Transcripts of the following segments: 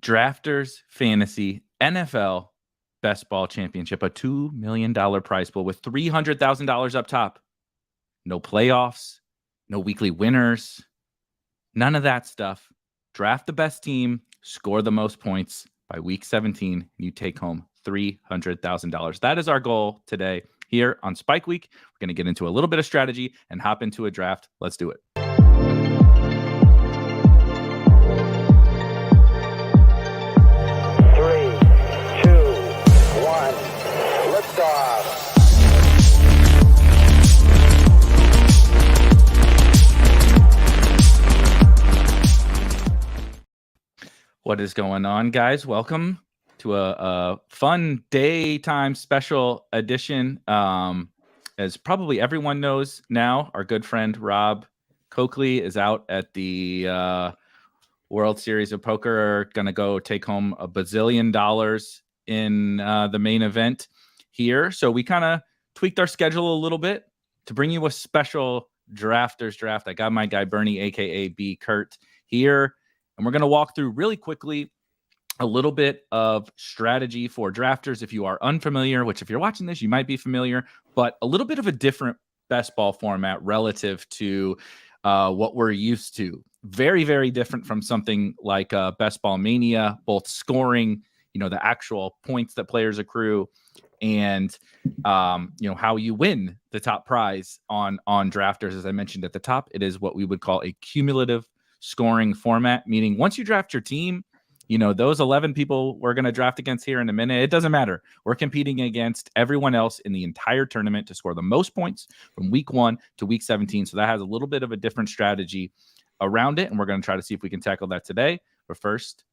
Drafters Fantasy NFL Best Ball Championship, a $2 million prize pool with $300,000 up top. No playoffs, no weekly winners, none of that stuff. Draft the best team, score the most points by week 17, and you take home $300,000. That is our goal today here on Spike Week. We're going to get into a little bit of strategy and hop into a draft. Let's do it. What is going on, guys? Welcome to a fun daytime special edition. As probably everyone knows now, our good friend Rob Coakley is out at the World Series of Poker, going to go take home $1 bazillion in the main event here. So we kind of tweaked our schedule a little bit to bring you a special drafters draft. I got my guy Bernie, aka BKirt, here. And we're going to walk through really quickly a little bit of strategy for drafters. If you are unfamiliar, which if you're watching this, you might be familiar, but a little bit of a different best ball format relative to what we're used to. Very, very different from something like Best Ball Mania, both scoring, the actual points that players accrue and, how you win the top prize on drafters. As I mentioned at the top, it is what we would call a cumulative scoring format, meaning once you draft your team, those 11 people we're going to draft against here in a minute, it doesn't matter. We're competing against everyone else in the entire tournament to score the most points from week 1 to week 17. So that has a little bit of a different strategy around it, and we're going to try to see if we can tackle that today. But first,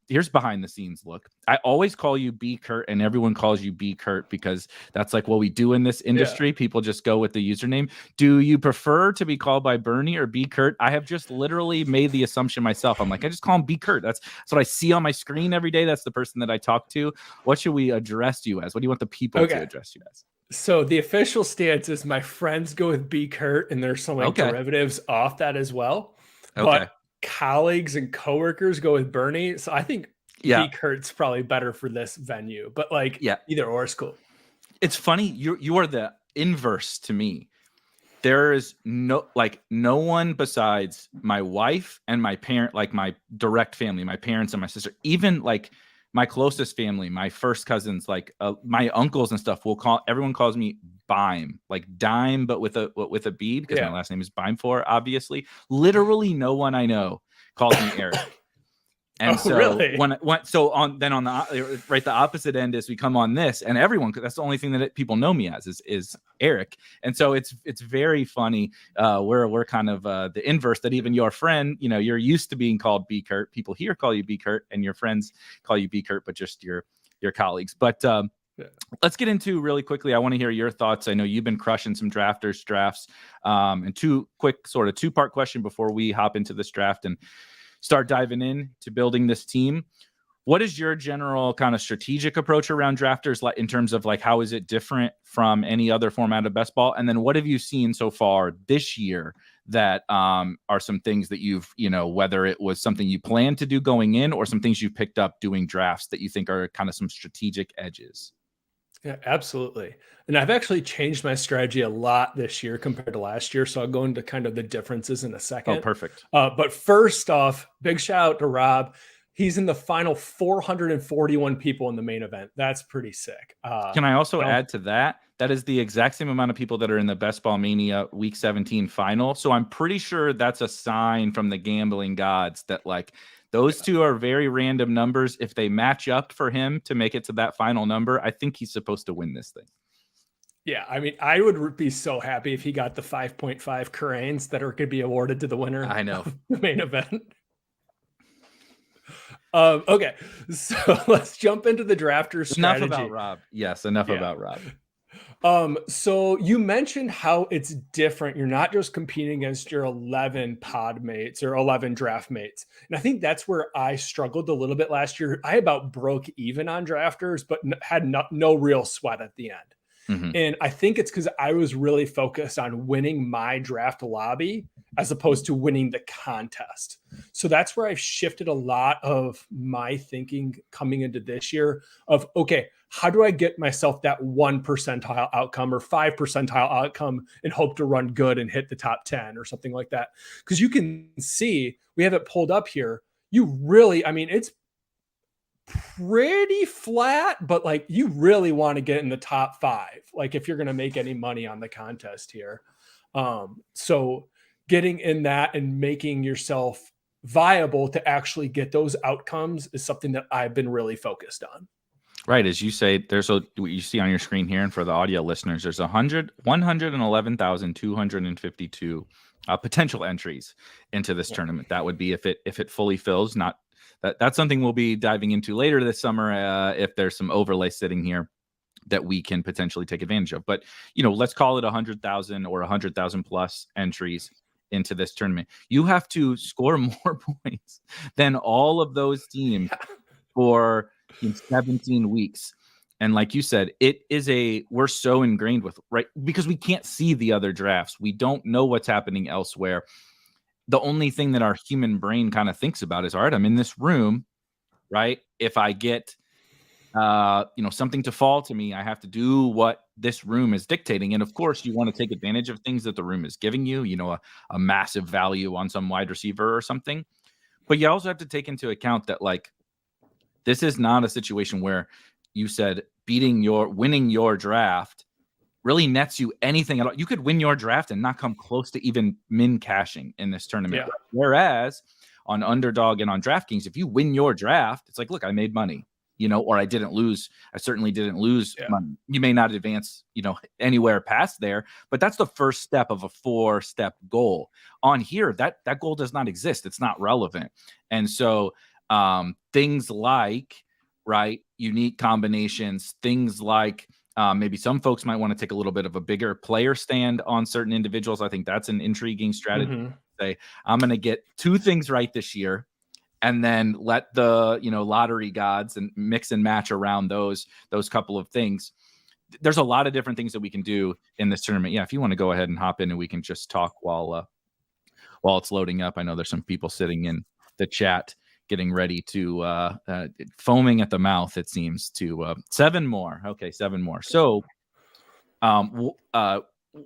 here's behind the scenes look. I always call you BKirt, and everyone calls you BKirt because that's like what we do in this industry. Yeah. People just go with the username. Do you prefer to be called by Bernie or BKirt? I have just literally made the assumption myself. I'm like, I just call him BKirt. That's what I see on my screen every day. That's the person that I talk to. What should we address you as? What do you want the people to address you as? So the official stance is my friends go with BKirt, and there's some derivatives off that as well. But colleagues and coworkers go with Bernie. So I think BKirt's probably better for this venue, but either or is cool. It's funny. You are the inverse to me. There is no one besides my wife and my parent, like my direct family, my parents and my sister, even like my closest family, my first cousins, like my uncles and stuff everyone calls me Bime, like dime, but with a B because my last name is Bimefor, obviously. Literally no one I know calls me Erik. And really? The opposite end is we come on this, and everyone, that's the only thing that people know me as is Erik. And so it's very funny. We're kind of the inverse, that even your friend, you're used to being called BKirt. People here call you BKirt, and your friends call you BKirt, but just your colleagues. But let's get into really quickly. I want to hear your thoughts. I know you've been crushing some drafts, and two-part question before we hop into this draft and start diving in to building this team. What is your general kind of strategic approach around drafters, like in terms of how is it different from any other format of best ball? And then what have you seen so far this year that are some things that you've, whether it was something you planned to do going in or some things you picked up doing drafts that you think are kind of some strategic edges? Yeah, absolutely. And I've actually changed my strategy a lot this year compared to last year. So I'll go into kind of the differences in a second. Oh, perfect. But first off, big shout out to Rob. He's in the final 441 people in the main event. That's pretty sick. Can I also add to that? That is the exact same amount of people that are in the Best Ball Mania Week 17 final. So I'm pretty sure that's a sign from the gambling gods that those two are very random numbers. If they match up for him to make it to that final number, I think he's supposed to win this thing. Yeah, I mean, I would be so happy if he got the 5.5 Cranes that are going to be awarded to the winner. I know. Of the main event. Okay, so let's jump into the drafter strategy. Enough about Rob. Yes, enough about Rob. So you mentioned how it's different. You're not just competing against your 11 pod mates or 11 draft mates. And I think that's where I struggled a little bit last year. I about broke even on drafters, but had no real sweat at the end. Mm-hmm. And I think it's because I was really focused on winning my draft lobby as opposed to winning the contest. So that's where I've shifted a lot of my thinking coming into this year of, okay, how do I get myself that 1 percentile outcome or 5 percentile outcome and hope to run good and hit the top 10 or something like that? Because you can see, we have it pulled up here. You really, I mean, it's pretty flat, but like you really want to get in the top 5, like if you're going to make any money on the contest here. So getting in that and making yourself viable to actually get those outcomes is something that I've been really focused on. Right. As you say, there's what you see on your screen here. And for the audio listeners, there's 111,252 potential entries into this tournament. That would be if it fully fills. Not that's something we'll be diving into later this summer. If there's some overlay sitting here that we can potentially take advantage of. But, let's call it 100,000 or 100,000 plus entries into this tournament. You have to score more points than all of those teams for 17 weeks. And like you said, we're so ingrained with, right? Because we can't see the other drafts. We don't know what's happening elsewhere. The only thing that our human brain kind of thinks about is, all right, I'm in this room, right? If I get, something to fall to me, I have to do what this room is dictating. And of course, you want to take advantage of things that the room is giving you, a massive value on some wide receiver or something. But you also have to take into account that, like, this is not a situation where you said winning your draft really nets you anything at all. You could win your draft and not come close to even min cashing in this tournament. Yeah. Whereas on Underdog and on DraftKings, if you win your draft, it's like, look, I made money, or I didn't lose. I certainly didn't lose money. You may not advance, anywhere past there, but that's the first step of a 4-step goal. On here, that goal does not exist. It's not relevant. And so things like, right, unique combinations, things like maybe some folks might want to take a little bit of a bigger player stand on certain individuals. I think that's an intriguing strategy. Mm-hmm. Say, I'm going to get 2 things right this year, and then let the lottery gods and mix and match around those couple of things. There's a lot of different things that we can do in this tournament. Yeah, if you want to go ahead and hop in and we can just talk while it's loading up. I know there's some people sitting in the chat getting ready to foaming at the mouth, it seems, to 7 more. Okay, 7 more. So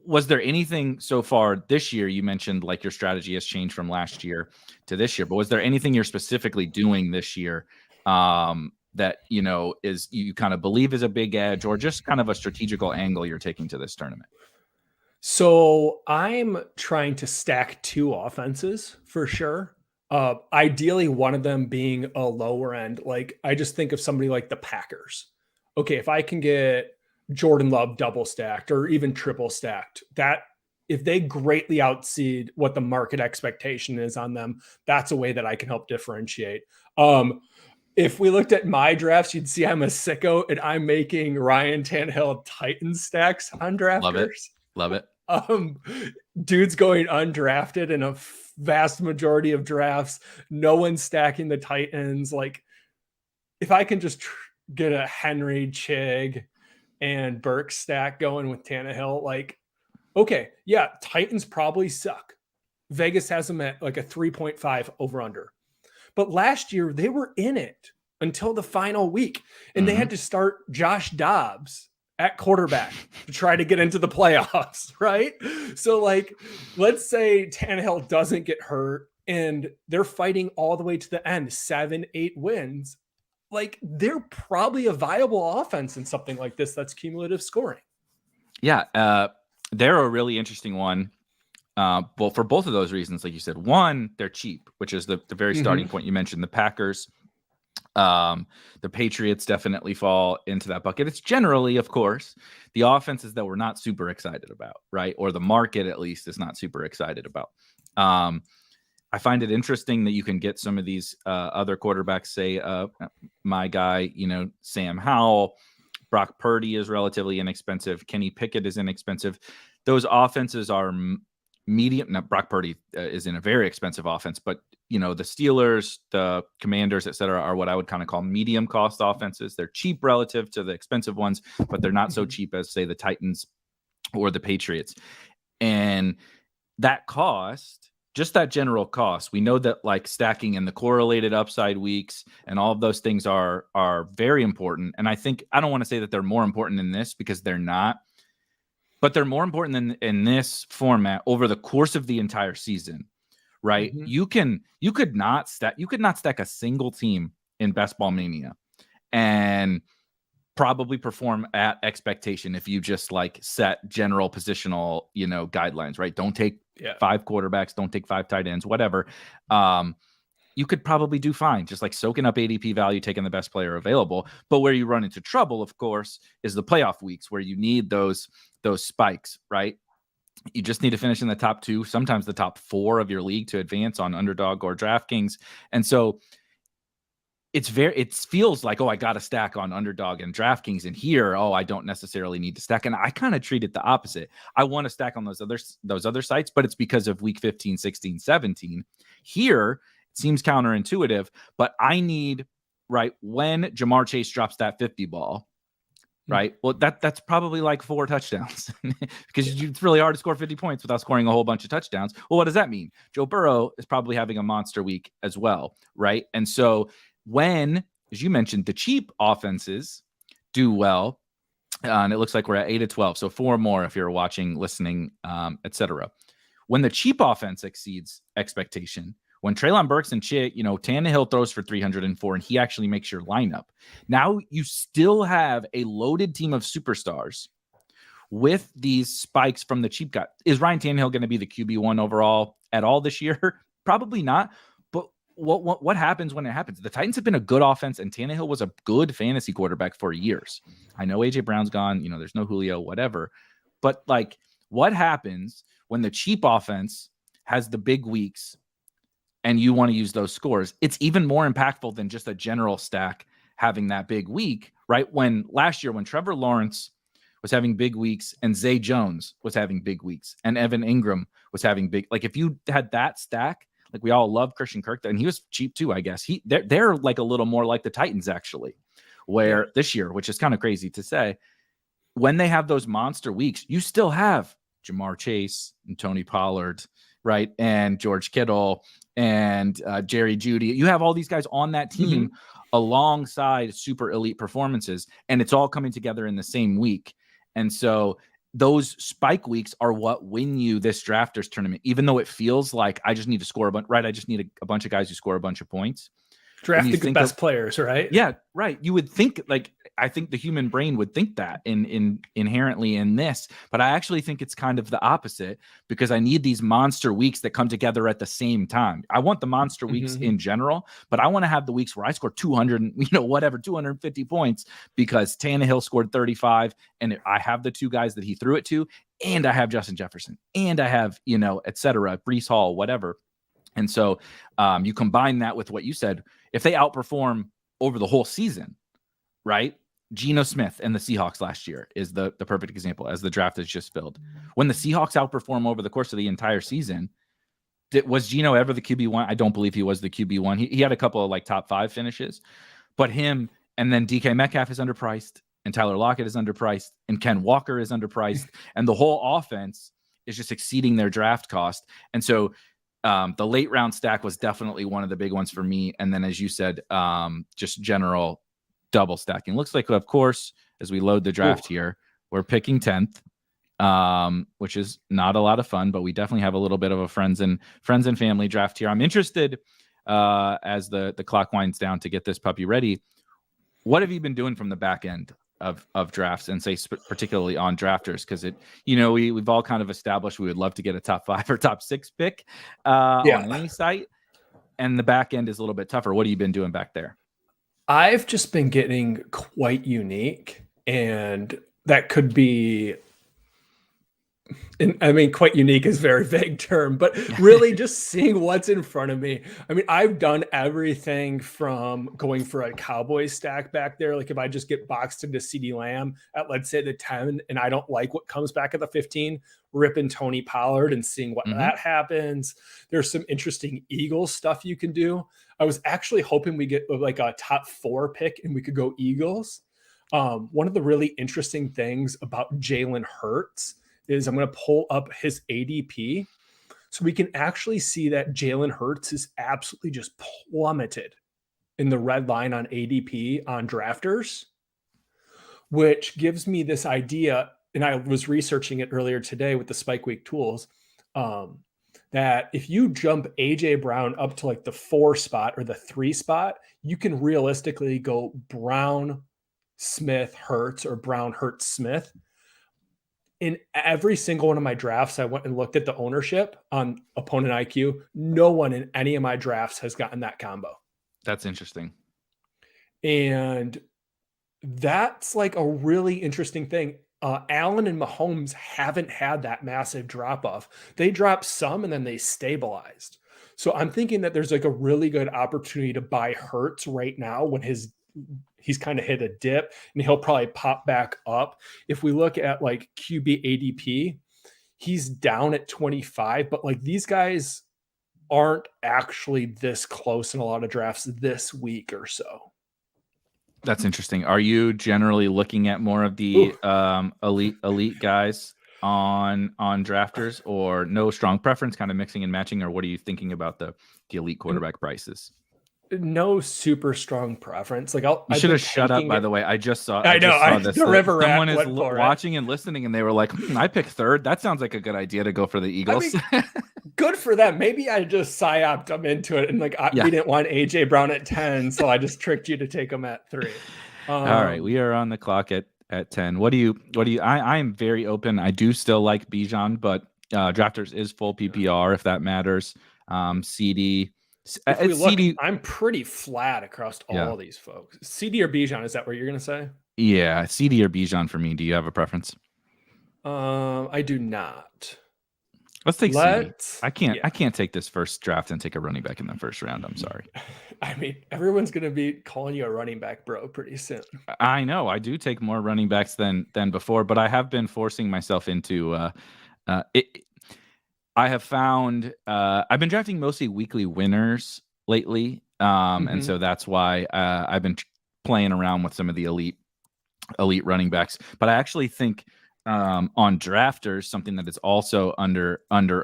was there anything so far this year? You mentioned like your strategy has changed from last year to this year, but was there anything you're specifically doing this year that is you kind of believe is a big edge, or just kind of a strategical angle you're taking to this tournament? So I'm trying to stack 2 offenses for sure. Ideally, one of them being a lower end. Like, I just think of somebody like the Packers. Okay, if I can get Jordan Love double stacked or even triple stacked, that if they greatly outseed what the market expectation is on them, that's a way that I can help differentiate. If we looked at my drafts, you'd see I'm a sicko and I'm making Ryan Tannehill Titan stacks on drafters. Love it. Dude's going undrafted in a vast majority of drafts. No one's stacking the Titans. Like, if I can just get a Henry, Chig, and Burke stack going with Tannehill, like, okay, yeah, Titans probably suck. Vegas has them at like a 3.5 over under. But last year they were in it until the final week, and they had to start Josh Dobbs at quarterback to try to get into the playoffs, right? So, like, let's say Tannehill doesn't get hurt and they're fighting all the way to the end, 7-8 wins. Like, they're probably a viable offense in something like this that's cumulative scoring. Yeah, they're a really interesting one. Well, for both of those reasons, like you said, one, they're cheap, which is the very starting point you mentioned. The Packers, the Patriots definitely fall into that bucket. It's generally, of course, the offenses that we're not super excited about, right? Or the market, at least, is not super excited about. I find it interesting that you can get some of these other quarterbacks, say my guy, Sam Howell. Brock Purdy is relatively inexpensive. Kenny Pickett is inexpensive. Those offenses are medium. Now, Brock Purdy is in a very expensive offense, but the Steelers, the Commanders, et cetera, are what I would kind of call medium cost offenses. They're cheap relative to the expensive ones, but they're not so cheap as, say, the Titans or the Patriots. And that cost, just that general cost, we know that like stacking in the correlated upside weeks and all of those things are very important. And I don't want to say that they're more important in this, because they're not, but they're more important than in this format over the course of the entire season, right? You could not stack a single team in Best Ball Mania and probably perform at expectation if you just like set general positional, guidelines, right? Don't take 5 quarterbacks, don't take 5 tight ends, whatever. You could probably do fine, just like soaking up ADP value, taking the best player available. But where you run into trouble, of course, is the playoff weeks where you need those spikes, right? You just need to finish in the top 2, sometimes the top 4 of your league to advance on Underdog or DraftKings. And so it feels like, oh, I got to stack on Underdog and DraftKings, and here, oh, I don't necessarily need to stack. And I kind of treat it the opposite. I want to stack on those other sites, but it's because of week 15, 16, 17. Here, it seems counterintuitive, but I need, right, when Jamar Chase drops that 50 ball, right? Well, that's probably like 4 touchdowns because it's really hard to score 50 points without scoring a whole bunch of touchdowns. Well, what does that mean? Joe Burrow is probably having a monster week as well, right? And so when, as you mentioned, the cheap offenses do well, and it looks like we're at 8-12, so 4 more if you're watching, listening, etc. When the cheap offense exceeds expectation, when Treylon Burks and Tannehill throws for 304 and he actually makes your lineup, now you still have a loaded team of superstars with these spikes from the cheap guy. Is Ryan Tannehill going to be the QB1 overall at all this year? Probably not. But what happens when it happens? The Titans have been a good offense, and Tannehill was a good fantasy quarterback for years. I know AJ Brown's gone. There's no Julio, whatever. But like, what happens when the cheap offense has the big weeks and you want to use those scores? It's even more impactful than just a general stack having that big week, right? When last year, when Trevor Lawrence was having big weeks and Zay Jones was having big weeks and Evan Ingram was having big, like if you had that stack, like we all love Christian Kirk, and he was cheap too, I guess. They're like a little more like the Titans actually, where this year, which is kind of crazy to say, when they have those monster weeks, you still have Jamar Chase and Tony Pollard, right? And George Kittle and Jerry Jeudy. You have all these guys on that team alongside super elite performances, and it's all coming together in the same week. And so those spike weeks are what win you this drafters tournament, even though it feels like I just need to score a bunch, right? I just need a bunch of guys who score a bunch of points. Draft the best players, right? Yeah, right. You would think, like, I think the human brain would think that inherently in this, but I actually think it's kind of the opposite, because I need these monster weeks that come together at the same time. I want the monster weeks in general, but I want to have the weeks where I score 200, 250 points because Tannehill scored 35 and I have the 2 guys that he threw it to, and I have Justin Jefferson, and I have, et cetera, Breece Hall, whatever. And so you combine that with what you said, if they outperform over the whole season, right? Geno Smith and the Seahawks last year is the perfect example, as the draft is just filled. When the Seahawks outperform over the course of the entire season, was Geno ever the QB1? I don't believe he was the QB1. He had a couple of like top 5 finishes, but him and then DK Metcalf is underpriced, and Tyler Lockett is underpriced, and Ken Walker is underpriced, and the whole offense is just exceeding their draft cost. And so the late round stack was definitely one of the big ones for me. And then, as you said, just general double stacking. Looks like, of course, as we load the draft here, we're picking 10th, which is not a lot of fun, but we definitely have a little bit of a friends and family draft here. I'm interested as the clock winds down to get this puppy ready. What have you been doing from the back end of drafts, and say particularly on drafters? Because we've all kind of established we would love to get a top 5 or top 6 pick on any site, and the back end is a little bit tougher. What have you been doing back there? I've just been getting quite unique, and that could be And I mean, quite unique is a very vague term, but really just seeing what's in front of me. I mean, I've done everything from going for a Cowboy stack back there. Like if I just get boxed into CeeDee Lamb at, let's say, the 10, and I don't like what comes back at the 15, ripping Tony Pollard and seeing what that happens. There's some interesting Eagles stuff you can do. I was actually hoping we get like a top 4 pick and we could go Eagles. One of the really interesting things about Jalen Hurts is I'm going to pull up his ADP so we can actually see that Jalen Hurts is absolutely just plummeted in the red line on ADP on drafters, which gives me this idea. And I was researching it earlier today with the Spike Week tools, that if you jump AJ Brown up to like the 4 spot or the 3 spot, you can realistically go Brown, Smith, Hurts, or Brown, Hurts, Smith. In every single one of my drafts, I went and looked at the ownership on opponent IQ. No one in any of my drafts has gotten that combo. That's interesting. And that's like a really interesting thing. Allen and Mahomes haven't had that massive drop off. They dropped some and then they stabilized. So I'm thinking that there's like a really good opportunity to buy Hurts right now when he's kind of hit a dip and he'll probably pop back up. If we look at like QB ADP, he's down at 25, but like these guys aren't actually this close in a lot of drafts this week or so. That's interesting. Are you generally looking at more of the elite guys on drafters, or no strong preference, kind of mixing and matching, or what are you thinking about the elite quarterback prices? No super strong preference. Like I should have shut up. By the way, I just saw. I saw this. The river someone is watching and listening, and they were like, "I picked third. That sounds like a good idea to go for the Eagles." I mean, good for them. Maybe I just psyoped them into it, and like we didn't want AJ Brown at 10, so I just tricked you to take him at 3. All right, we are on the clock at 10. What do you? I am very open. I do still like Bijan, but drafters is full PPR if that matters. CD. If we look, CD, I'm pretty flat across all these folks. CD or Bijan, is that what you're going to say? Yeah, CD or Bijan for me. Do you have a preference? I do not. Let's take CD. I can't take this first draft and take a running back in the first round. I'm sorry. I mean, everyone's going to be calling you a running back bro pretty soon. I know. I do take more running backs than before, but I have been forcing myself into I have found I've been drafting mostly weekly winners lately. And so that's why I've been playing around with some of the elite running backs. But I actually think on drafters, something that is also underrepresented,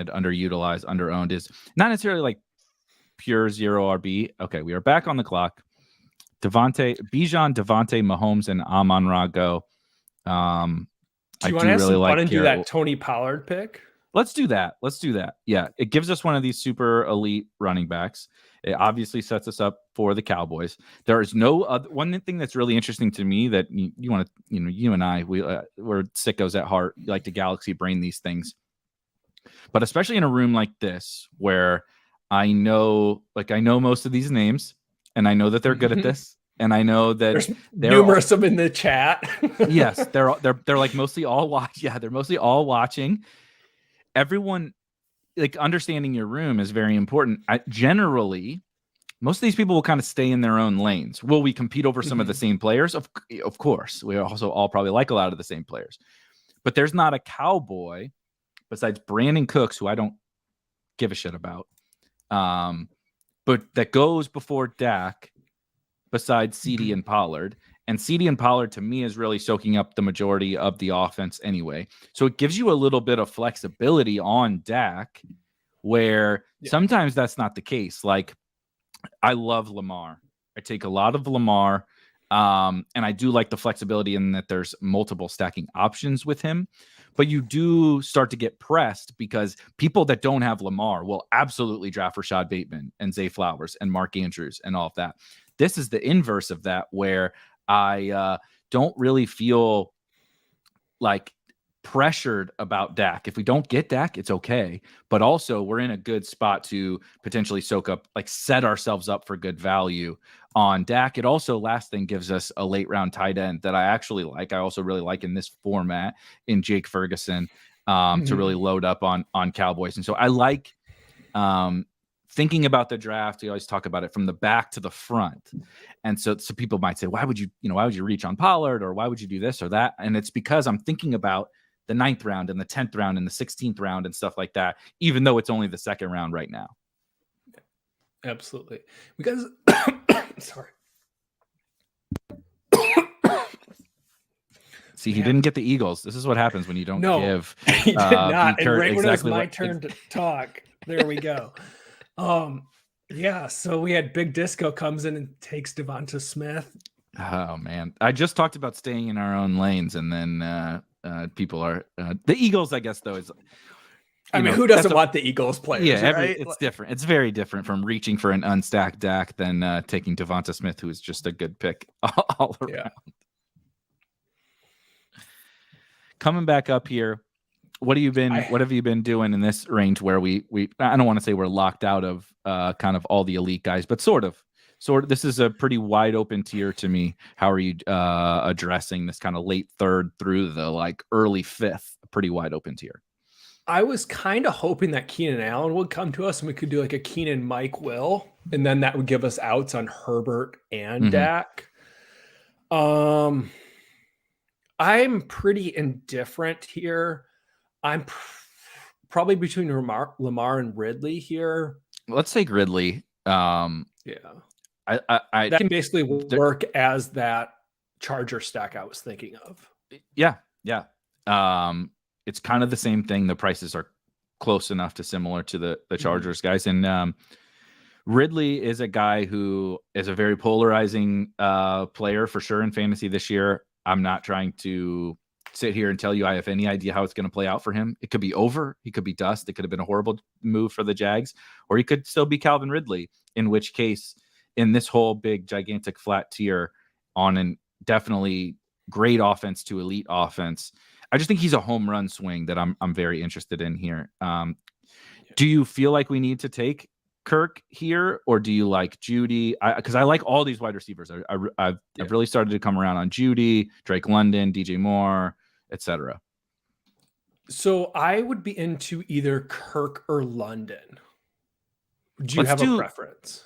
underutilized, underowned is not necessarily like pure zero RB. Okay, we are back on the clock. Bijan, Devontae, Mahomes, and Amon-Ra go. Do you want to have some fun and do that Tony Pollard pick? Let's do that. Yeah, it gives us one of these super elite running backs. It obviously sets us up for the Cowboys. There is no other one thing that's really interesting to me that you want to, you and I, we're sickos at heart. You like to galaxy brain these things, but especially in a room like this where I know most of these names, and I know that they're good at this, and I know that there's numerous of them in the chat. Yes, they're like mostly all watch. Yeah, they're mostly all watching. Everyone, like, understanding your room is very important. Generally, most of these people will kind of stay in their own lanes. Will we compete over some of the same players? Of course. We also all probably like a lot of the same players. But there's not a Cowboy besides Brandon Cooks, who I don't give a shit about, but that goes before Dak besides CD and Pollard. And CD and Pollard, to me, is really soaking up the majority of the offense anyway. So it gives you a little bit of flexibility on Dak, where sometimes that's not the case. Like, I love Lamar. I take a lot of Lamar, and I do like the flexibility in that there's multiple stacking options with him. But you do start to get pressed because people that don't have Lamar will absolutely draft Rashad Bateman and Zay Flowers and Mark Andrews and all of that. This is the inverse of that, where I don't really feel like pressured about Dak. If we don't get Dak, it's okay. But also, we're in a good spot to potentially soak up, like set ourselves up for good value on Dak. It also, last thing, gives us a late round tight end that I actually like. I also really like in this format in Jake Ferguson to really load up on Cowboys. And so I like thinking about the draft. We always talk about it from the back to the front. And so people might say, why would you reach on Pollard, or why would you do this or that? And it's because I'm thinking about the 9th round and the 10th round and the 16th round and stuff like that, even though it's only the 2nd round right now. Absolutely. Because, sorry. See, he didn't get the Eagles. This is what happens when you don't give. He did not. And right exactly when it was my turn to talk, there we go. Yeah, so we had Big Disco comes in and takes Devonta Smith. Oh man, I just talked about staying in our own lanes, and then people are the Eagles. I guess though is, I mean, who doesn't want the Eagles players? Yeah, right? It's different. It's very different from reaching for an unstacked Dak than taking Devonta Smith, who is just a good pick all around. Yeah. Coming back up here, what have you been doing in this range where we I don't want to say we're locked out of kind of all the elite guys, but sort of this is a pretty wide open tier to me. How are you addressing this kind of late 3rd through the like early 5th, pretty wide open tier? I was kind of hoping that Keenan Allen would come to us and we could do like a Keenan Mike Will, and then that would give us outs on Herbert and Dak. I'm pretty indifferent here. I'm probably between Lamar and Ridley here. Let's take Ridley. Yeah. I that can basically work as that Charger stack I was thinking of. Yeah. It's kind of the same thing. The prices are close enough to similar to the Chargers guys. And Ridley is a guy who is a very polarizing player for sure in fantasy this year. I'm not trying to sit here and tell you I have any idea how it's going to play out for him. It could be over. He could be dust. It could have been a horrible move for the Jags, or he could still be Calvin Ridley, in which case, in this whole big, gigantic flat tier on an definitely great offense to elite offense, I just think he's a home run swing that I'm very interested in here. Do you feel like we need to take Kirk here, or do you like Judy? Because I like all these wide receivers. I've really started to come around on Judy, Drake London, DJ Moore, etc. So I would be into either Kirk or London. Do you have a preference?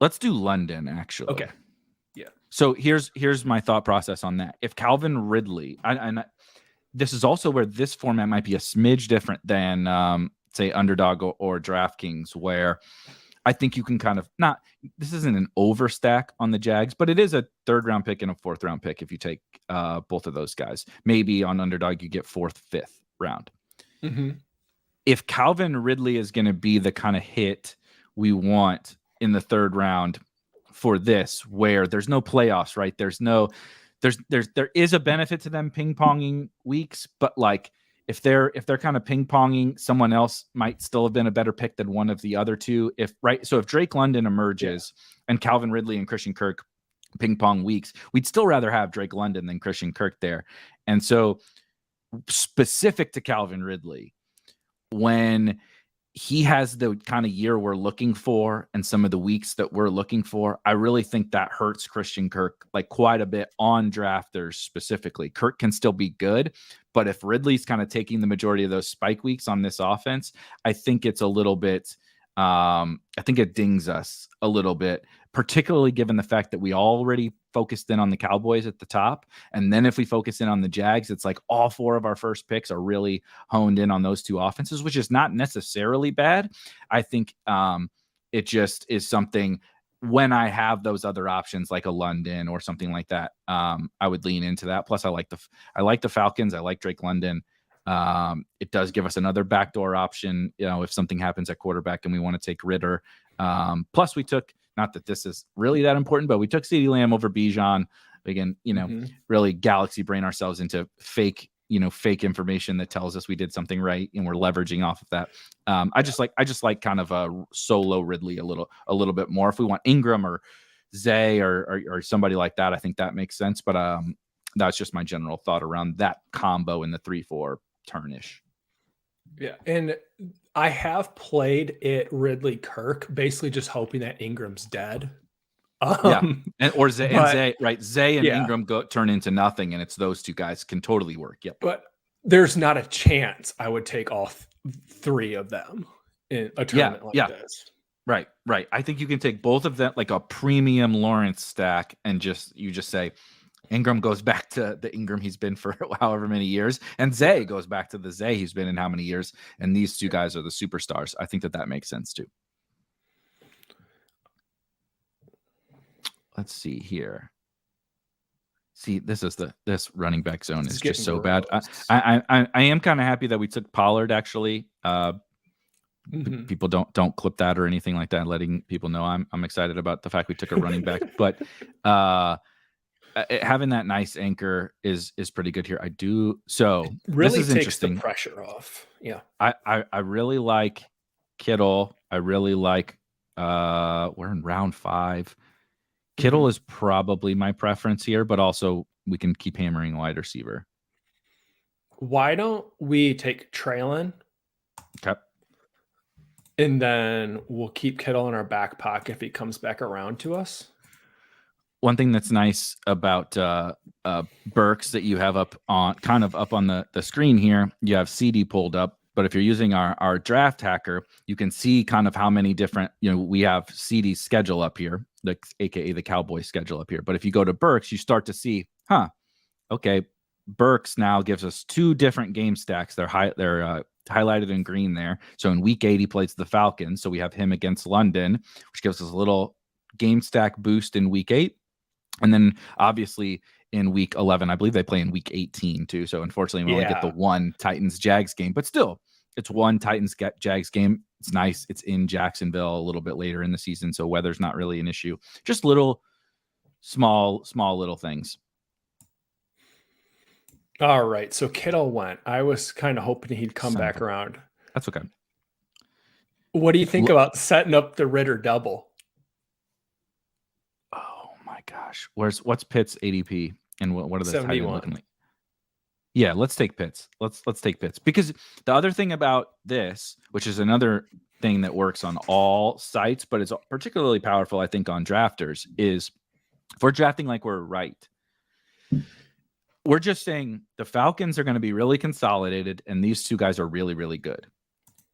Let's do London, actually. Okay. Yeah. So here's my thought process on that. If Calvin Ridley, and this is also where this format might be a smidge different than say Underdog or DraftKings, where I think you can kind of this isn't an overstack on the Jags, but it is a 3rd round pick and a 4th round pick if you take both of those guys. Maybe on Underdog you get 4th, 5th round. If Calvin Ridley is going to be the kind of hit we want in the 3rd round for this, where there's no playoffs, right? There is a benefit to them ping-ponging weeks, but like if they're kind of ping-ponging, someone else might still have been a better pick than one of the other two. So if Drake London emerges and Calvin Ridley and Christian Kirk ping-pong weeks, we'd still rather have Drake London than Christian Kirk there. And so specific to Calvin Ridley, when he has the kind of year we're looking for and some of the weeks that we're looking for, I really think that hurts Christian Kirk like quite a bit on drafters specifically. Kirk can still be good, but if Ridley's kind of taking the majority of those spike weeks on this offense, I think it's a little bit, I think it dings us a little bit, particularly given the fact that we already focused in on the Cowboys at the top. And then if we focus in on the Jags, it's like all 4 of our first picks are really honed in on those 2 offenses, which is not necessarily bad. I think it just is something when I have those other options like a London or something like that, I would lean into that. Plus I like the Falcons. I like Drake London. It does give us another backdoor option, if something happens at quarterback and we want to take Ritter. Plus we took, not that this is really that important, but we took CeeDee Lamb over Bijan. Again, really galaxy brain ourselves into fake information that tells us we did something right, and we're leveraging off of that. I just like kind of a solo Ridley a little bit more. If we want Ingram or Zay or somebody like that, I think that makes sense. But that's just my general thought around that combo in the 3-4 turnish. Yeah, and I have played it Ridley Kirk, basically just hoping that Ingram's dead. Or Zay, and Zay, right? Zay and Ingram turn into nothing, and it's those two guys can totally work. Yep. But there's not a chance I would take all three of them in a tournament like this. Right. I think you can take both of them, like a premium Lawrence stack, and you just say Ingram goes back to the Ingram he's been for however many years, and Zay goes back to the Zay he's been in how many years, and these two guys are the superstars. I think that makes sense too. Let's see here. See, this running back zone is just so bad. I am kind of happy that we took Pollard, actually. People don't clip that or anything like that, letting people know I'm excited about the fact we took a running back. But having that nice anchor is pretty good here. I do so. It really this is takes the pressure off. Yeah, I really like Kittle. I really like. We're in round 5. Kittle is probably my preference here, but also we can keep hammering wide receiver. Why don't we take Traylon? Okay. And then we'll keep Kittle in our back pocket if he comes back around to us. One thing that's nice about Burks that you have up on the screen here, you have CD pulled up. But if you're using our draft hacker, you can see kind of how many different, we have CD's schedule up here, aka the Cowboys schedule up here. But if you go to Burks, you start to see, okay, Burks now gives us 2 different game stacks. They're highlighted in green there. So in week 8, he plays the Falcons. So we have him against London, which gives us a little game stack boost in week 8. And then obviously in week 11, I believe they play in week 18 too. So unfortunately, we only get the one Titans-Jags game, but still, it's one Titans-Jags game. It's nice. It's in Jacksonville a little bit later in the season, so weather's not really an issue. Just little, small little things. All right. So Kittle went. I was kind of hoping he'd come back around. That's okay. What do you think about setting up the Ritter double? Oh my gosh. What's Pitt's ADP and what are the tight end looking like? Yeah, let's take Pitts. Let's take Pitts, because the other thing about this, which is another thing that works on all sites, but it's particularly powerful, I think, on drafters, is if we're drafting like we're right, we're just saying the Falcons are going to be really consolidated and these two guys are really, really good.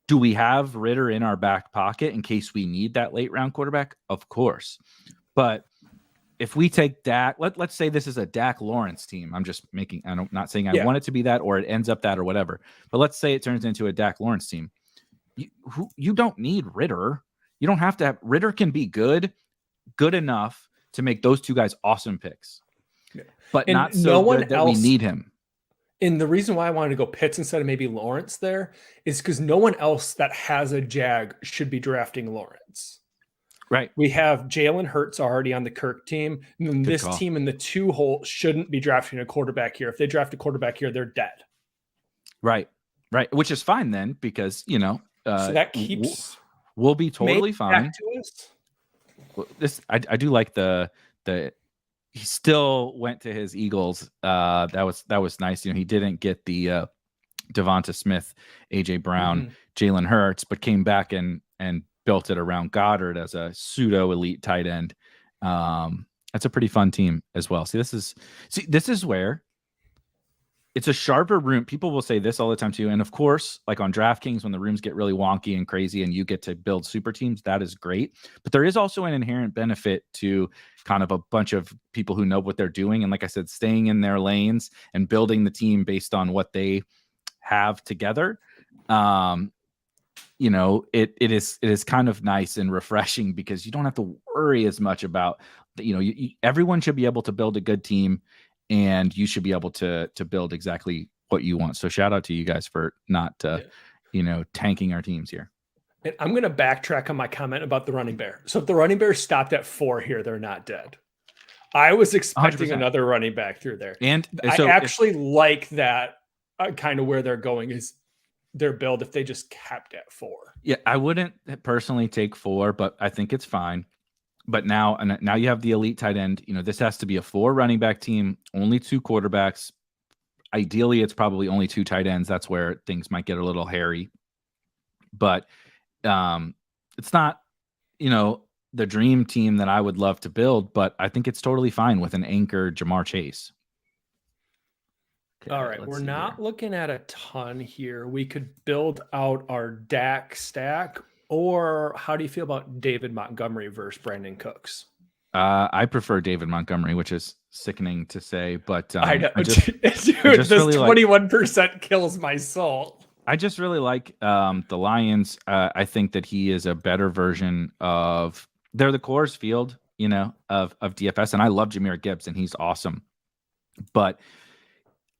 Do we have Ritter in our back pocket in case we need that late round quarterback? Of course. But if we take Dak, let's say this is a Dak Lawrence team. I'm not saying I want it to be that or it ends up that or whatever. But let's say it turns into a Dak Lawrence team. You don't need Ritter. You don't have to have Ritter. Can be good enough to make those two guys awesome picks, but not so good that we need him. And the reason why I wanted to go Pitts instead of maybe Lawrence there is because no one else that has a Jag should be drafting Lawrence. Right. We have Jalen Hurts already on the Kirk team. And then this team in the 2 hole shouldn't be drafting a quarterback here. If they draft a quarterback here, they're dead. Right. Which is fine then, because, so that keeps we'll be totally fine. I do like the he still went to his Eagles. That was nice. He didn't get the Devonta Smith, AJ Brown, Jalen Hurts, but came back and built it around Goddard as a pseudo elite tight end. That's a pretty fun team as well. This is where it's a sharper room. People will say this all the time too. And of course, like on DraftKings, when the rooms get really wonky and crazy and you get to build super teams, that is great. But there is also an inherent benefit to kind of a bunch of people who know what they're doing. And like I said, staying in their lanes and building the team based on what they have together. It is kind of nice and refreshing because you don't have to worry as much about, everyone should be able to build a good team and you should be able to build exactly what you want. So shout out to you guys for not, tanking our teams here. And I'm going to backtrack on my comment about the running bear. So if the running bear stopped at 4 here, they're not dead. I was expecting 100%. Another running back through there. And so I actually like that kind of where they're going is their build if they just kept at 4. Yeah, I wouldn't personally take 4, but I think it's fine. But now you have the elite tight end. This has to be a 4 running back team, only 2 quarterbacks. Ideally, it's probably only 2 tight ends. That's where things might get a little hairy. But it's not, the dream team that I would love to build, but I think it's totally fine with an anchor Jamar Chase. Okay, all right, we're not looking at a ton here. We could build out our Dak stack, or how do you feel about David Montgomery versus Brandon Cooks? I prefer David Montgomery, which is sickening to say, but I know, dude, this really 21% kills my soul. I just really like the Lions. I think that he is a better version of they're the Coors Field, of DFS, and I love Jahmyr Gibbs, and he's awesome. But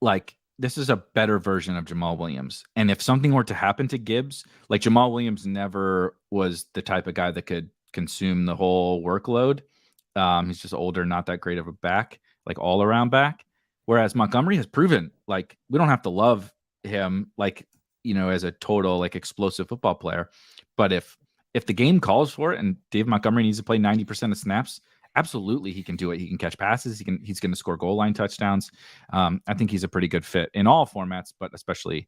like, this is a better version of Jamal Williams. And if something were to happen to Gibbs, like Jamal Williams never was the type of guy that could consume the whole workload. He's just older, not that great of a back, like all around back. Whereas Montgomery has proven, like, we don't have to love him, like, as a total, like, explosive football player. But if the game calls for it and Dave Montgomery needs to play 90% of snaps, absolutely he can do it. He can catch passes. He's going to score goal line touchdowns. I think he's a pretty good fit in all formats, but especially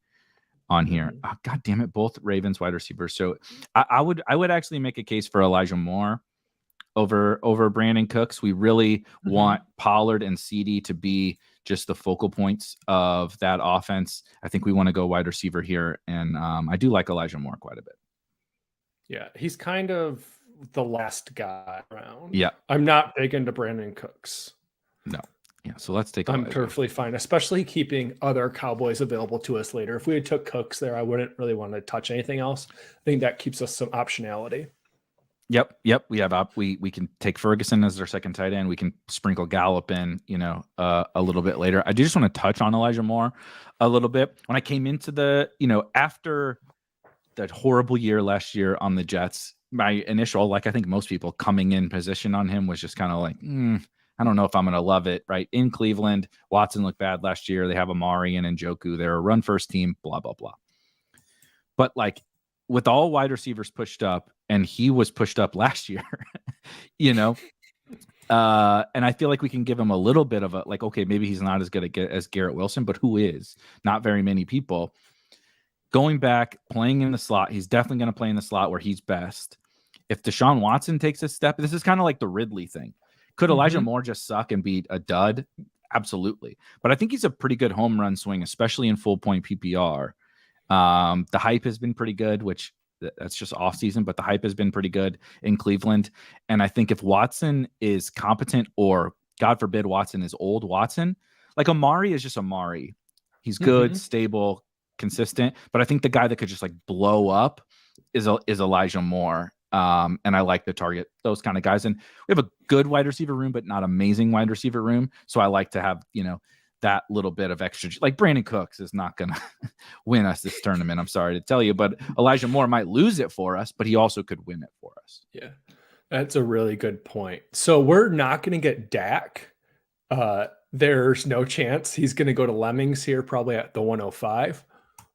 on here. Oh, God damn it, both Ravens wide receivers. So I would actually make a case for Elijah Moore over Brandon Cooks. We really want Pollard and CD to be just the focal points of that offense. I think we want to go wide receiver here, and I do like Elijah Moore quite a bit. Yeah, he's kind of the last guy around. Yeah, I'm not big into Brandon Cooks. No. Yeah, so let's take. I'm perfectly fine, especially keeping other Cowboys available to us later. If we had took Cooks there, I wouldn't really want to touch anything else. I think that keeps us some optionality. Yep. We have we can take Ferguson as our second tight end. We can sprinkle Gallup in, a little bit later. I do just want to touch on Elijah Moore a little bit. When I came into the, after that horrible year last year on the Jets, my initial, like I think most people coming in position on him was just kind of like, I don't know if I'm going to love it. Right. In Cleveland, Watson looked bad last year. They have Amari and Njoku. They're a run first team, blah, blah, blah. But like, with all wide receivers pushed up, and he was pushed up last year, and I feel like we can give him a little bit of a, like, okay, maybe he's not as good as Garrett Wilson, but who is? Not very many people. Going back, playing in the slot, he's definitely going to play in the slot where he's best. If Deshaun Watson takes a step, this is kind of like the Ridley thing. Could Elijah Moore just suck and be a dud? Absolutely. But I think he's a pretty good home run swing, especially in full point PPR. The hype has been pretty good, which that's just off season, but the hype has been pretty good in Cleveland. And I think if Watson is competent, or God forbid Watson is old Watson, like Amari is just Amari. He's good, stable, consistent. But I think the guy that could just like blow up is Elijah Moore. And I like to target those kind of guys. And we have a good wide receiver room, but not amazing wide receiver room. So I like to have, that little bit of extra, like Brandon Cooks is not going to win us this tournament. I'm sorry to tell you, but Elijah Moore might lose it for us, but he also could win it for us. Yeah, that's a really good point. So we're not going to get Dak. There's no chance he's going to go to Lemmings here, probably at the 105.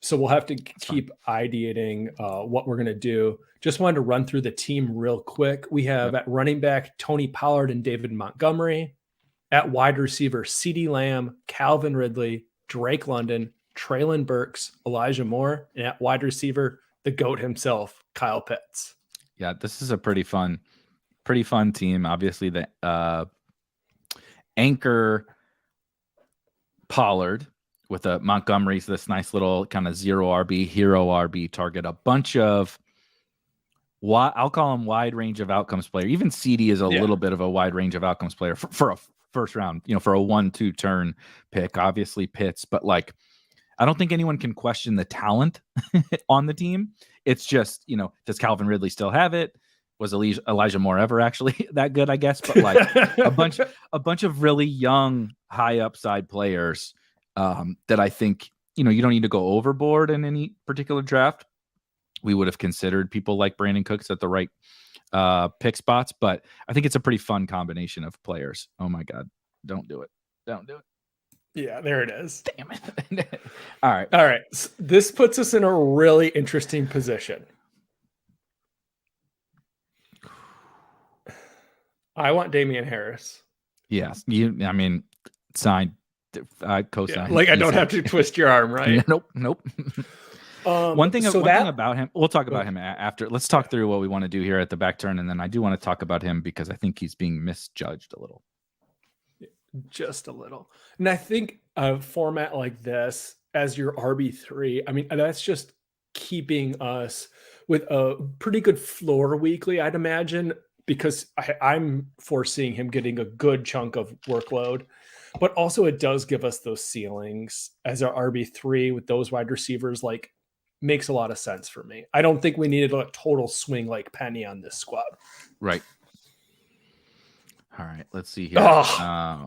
So we'll have to keep ideating what we're going to do. Just wanted to run through the team real quick. We have at running back, Tony Pollard and David Montgomery. At wide receiver, CeeDee Lamb, Calvin Ridley, Drake London, Treylon Burks, Elijah Moore. And at wide receiver, the GOAT himself, Kyle Pitts. Yeah, this is a pretty fun team. Obviously, the anchor Pollard with a Montgomery's this nice little kind of zero RB, hero RB target. A bunch of I'll call him wide range of outcomes player. Even CD is a little bit of a wide range of outcomes player for a first round, for a 1-2 turn pick. Obviously Pitts, but like, I don't think anyone can question the talent on the team. It's just, does Calvin Ridley still have it? Was Elijah Moore ever actually that good? I guess, but like a bunch of really young, high upside players that I think, you don't need to go overboard in any particular draft. We would have considered people like Brandon Cooks at the right pick spots, but I think it's a pretty fun combination of players. Oh my God. Don't do it. Yeah, there it is. Damn it. All right. So this puts us in a really interesting position. I want Damian Harris. Yes. I mean, signed. I co-signed. Yeah, like I don't have to twist your arm, right? Yeah, nope. One thing about him, we'll talk about him after. Let's talk through what we want to do here at the back turn, and then I do want to talk about him because I think he's being misjudged a little. Just a little. And I think a format like this as your RB3, I mean, that's just keeping us with a pretty good floor weekly, I'd imagine, because I'm foreseeing him getting a good chunk of workload. But also it does give us those ceilings as our RB3 with those wide receivers, like makes a lot of sense for me. I don't think we needed a total swing like Penny on this squad. Right. All right. Let's see here. I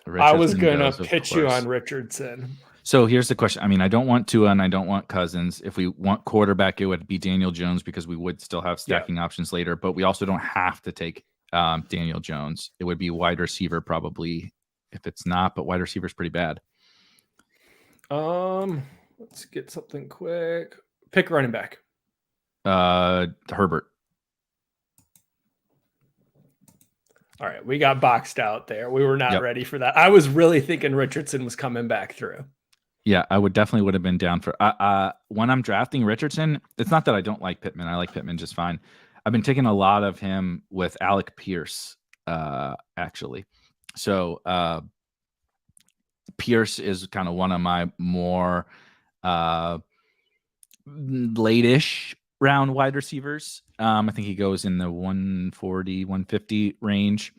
was going to pitch you on Richardson. So here's the question. I mean, I don't want Tua and I don't want Cousins. If we want quarterback, it would be Daniel Jones because we would still have stacking options later, but we also don't have to take Daniel Jones. It would be wide receiver probably if it's not, but wide receiver is pretty bad. Let's get something quick. Pick running back. Herbert. All right, we got boxed out there. We were not ready for that. I was really thinking Richardson was coming back through. Yeah, I would have been down for when I'm drafting Richardson. It's not that I don't like Pittman. I like Pittman just fine. I've been taking a lot of him with Alec Pierce, actually. So Pierce is kind of one of my more late-ish round wide receivers. I think he goes in the 140, 150 range.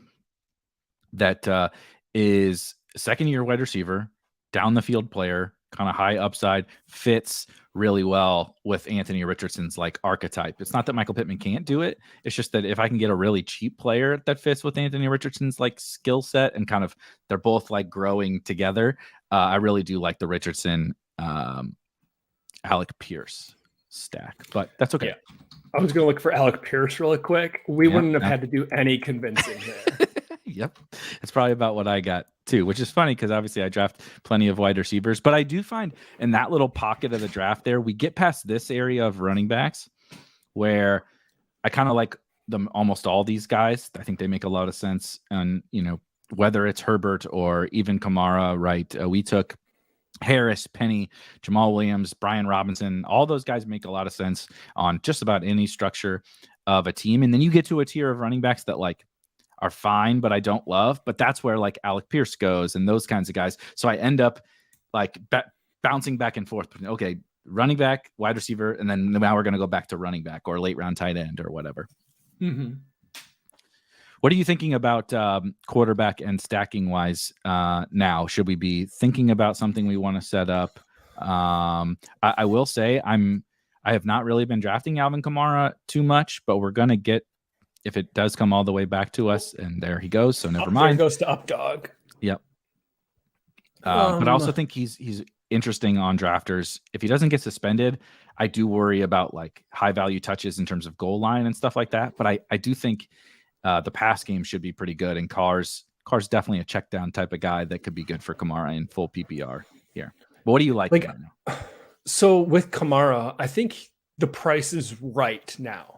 That is second-year wide receiver, down the field player, kind of high upside, fits really well with Anthony Richardson's like archetype. It's not that Michael Pittman can't do it. It's just that if I can get a really cheap player that fits with Anthony Richardson's like skill set and kind of they're both like growing together, I really do like the Richardson Alec Pierce stack, but that's okay. Yeah. I was going to look for Alec Pierce really quick. We wouldn't have had to do any convincing there. Yep. It's probably about what I got too, which is funny because obviously I draft plenty of wide receivers, but I do find in that little pocket of the draft there, we get past this area of running backs where I kind of like them, almost all these guys. I think they make a lot of sense. And, you know, whether it's Herbert or even Kamara, right? We took Harris, Penny, Jamal Williams, Brian Robinson, all those guys make a lot of sense on just about any structure of a team. And then you get to a tier of running backs that like are fine, but I don't love. But that's where like Alec Pierce goes and those kinds of guys. So I end up like bouncing back and forth. Okay, running back, wide receiver, and then now we're going to go back to running back or late round tight end or whatever. Mm-hmm. What are you thinking about quarterback and stacking wise now? Should we be thinking about something we want to set up? I will say I have not really been drafting Alvin Kamara too much, but we're going to get, if it does come all the way back to us, and there he goes. So never mind. There goes to Updog. Yep. But I also think he's interesting on drafters. If he doesn't get suspended, I do worry about like high value touches in terms of goal line and stuff like that. But I do think the pass game should be pretty good. And Carr's definitely a check down type of guy that could be good for Kamara in full PPR here. But what do you like right now? So with Kamara, I think the price is right now.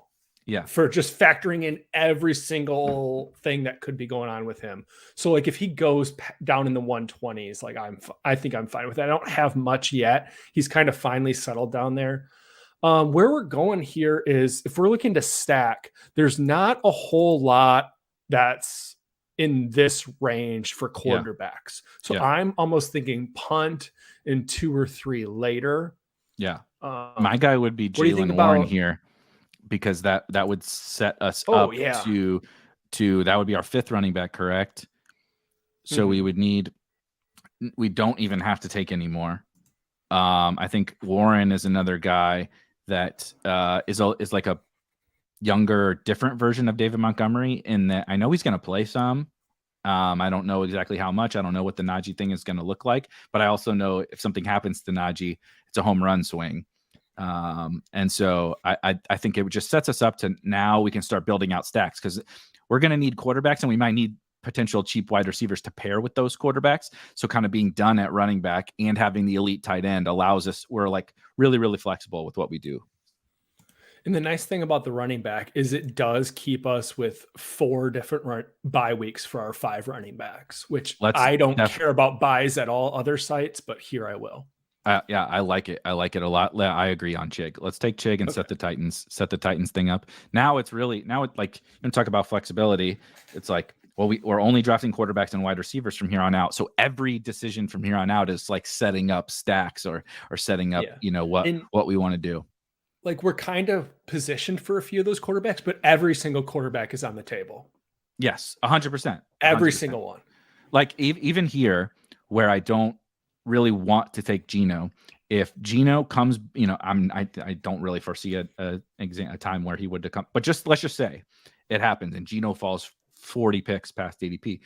Yeah. For just factoring in every single thing that could be going on with him. So like if he goes down in the 120s, like I think I'm fine with that. I don't have much yet. He's kind of finally settled down there. Where we're going here is if we're looking to stack, there's not a whole lot that's in this range for quarterbacks. So I'm almost thinking punt in 2 or 3 later. Yeah. My guy would be Jaylen Warren here, because that would set us up to that would be our 5th running back, correct? So we don't even have to take any more. I think Warren is another guy that is like a younger, different version of David Montgomery in that I know he's going to play some. I don't know exactly how much. I don't know what the Najee thing is going to look like, but I also know if something happens to Najee, it's a home run swing. And so I think it just sets us up to now we can start building out stacks because we're going to need quarterbacks and we might need potential cheap wide receivers to pair with those quarterbacks. So kind of being done at running back and having the elite tight end allows us, we're like really, really flexible with what we do. And the nice thing about the running back is it does keep us with 4 different bye weeks for our 5 running backs, which I don't care about buys at all other sites, but here I will. Yeah, I like it. I like it a lot. I agree on Chig. Let's take Chig and set the Titans thing up. Now it's like, you talk about flexibility. It's like, well, we're only drafting quarterbacks and wide receivers from here on out. So every decision from here on out is like setting up stacks or setting up, what we want to do. Like, we're kind of positioned for a few of those quarterbacks, but every single quarterback is on the table. Yes, 100%. Every single one. Like even here where I don't really want to take Geno. If Geno comes, I don't really foresee a time where he would come. But let's just say it happens and Geno falls 40 picks past ADP.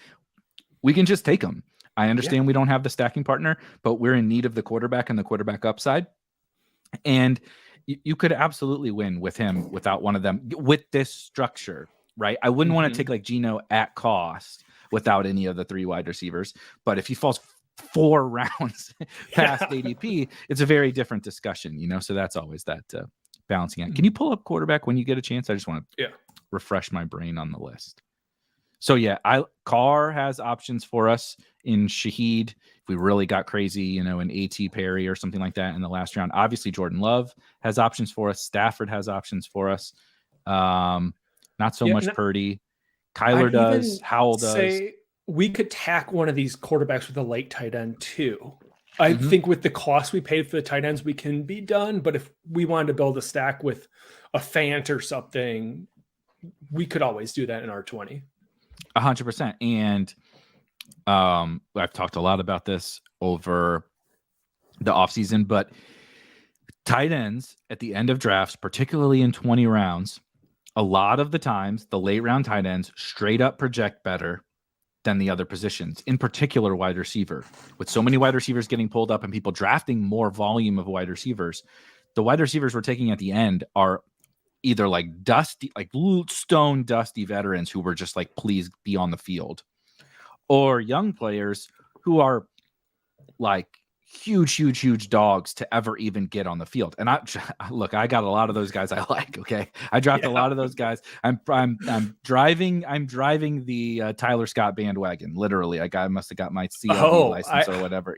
We can just take him. I understand we don't have the stacking partner, but we're in need of the quarterback and the quarterback upside. And you could absolutely win with him without one of them with this structure, right? I wouldn't want to take like Geno at cost without any of the 3 wide receivers. But if he falls 4 rounds past ADP, it's a very different discussion, so that's always that balancing act. Can you pull up quarterback when you get a chance? I just want to refresh my brain on the list. So Carr has options for us in Shaheed. If we really got crazy, an AT Perry or something like that in the last round. Obviously, Jordan Love has options for us. Stafford has options for us. Not so much Purdy. Kyler does. Howell does. We could tack one of these quarterbacks with a late tight end too. I think with the cost we paid for the tight ends, we can be done. But if we wanted to build a stack with a Fant or something, we could always do that in our 20. 100%. And I've talked a lot about this over the offseason, but tight ends at the end of drafts, particularly in 20 rounds, a lot of the times the late round tight ends straight up project better than the other positions, in particular wide receiver. With so many wide receivers getting pulled up and people drafting more volume of wide receivers, the wide receivers we're taking at the end are either like dusty, like stone dusty veterans who were just like, please be on the field, or young players who are like huge dogs to ever even get on the field. And I got a lot of those guys I like. Okay. I dropped a lot of those guys. I'm driving the Tyler Scott bandwagon. Literally. I must have got my CLB license or whatever,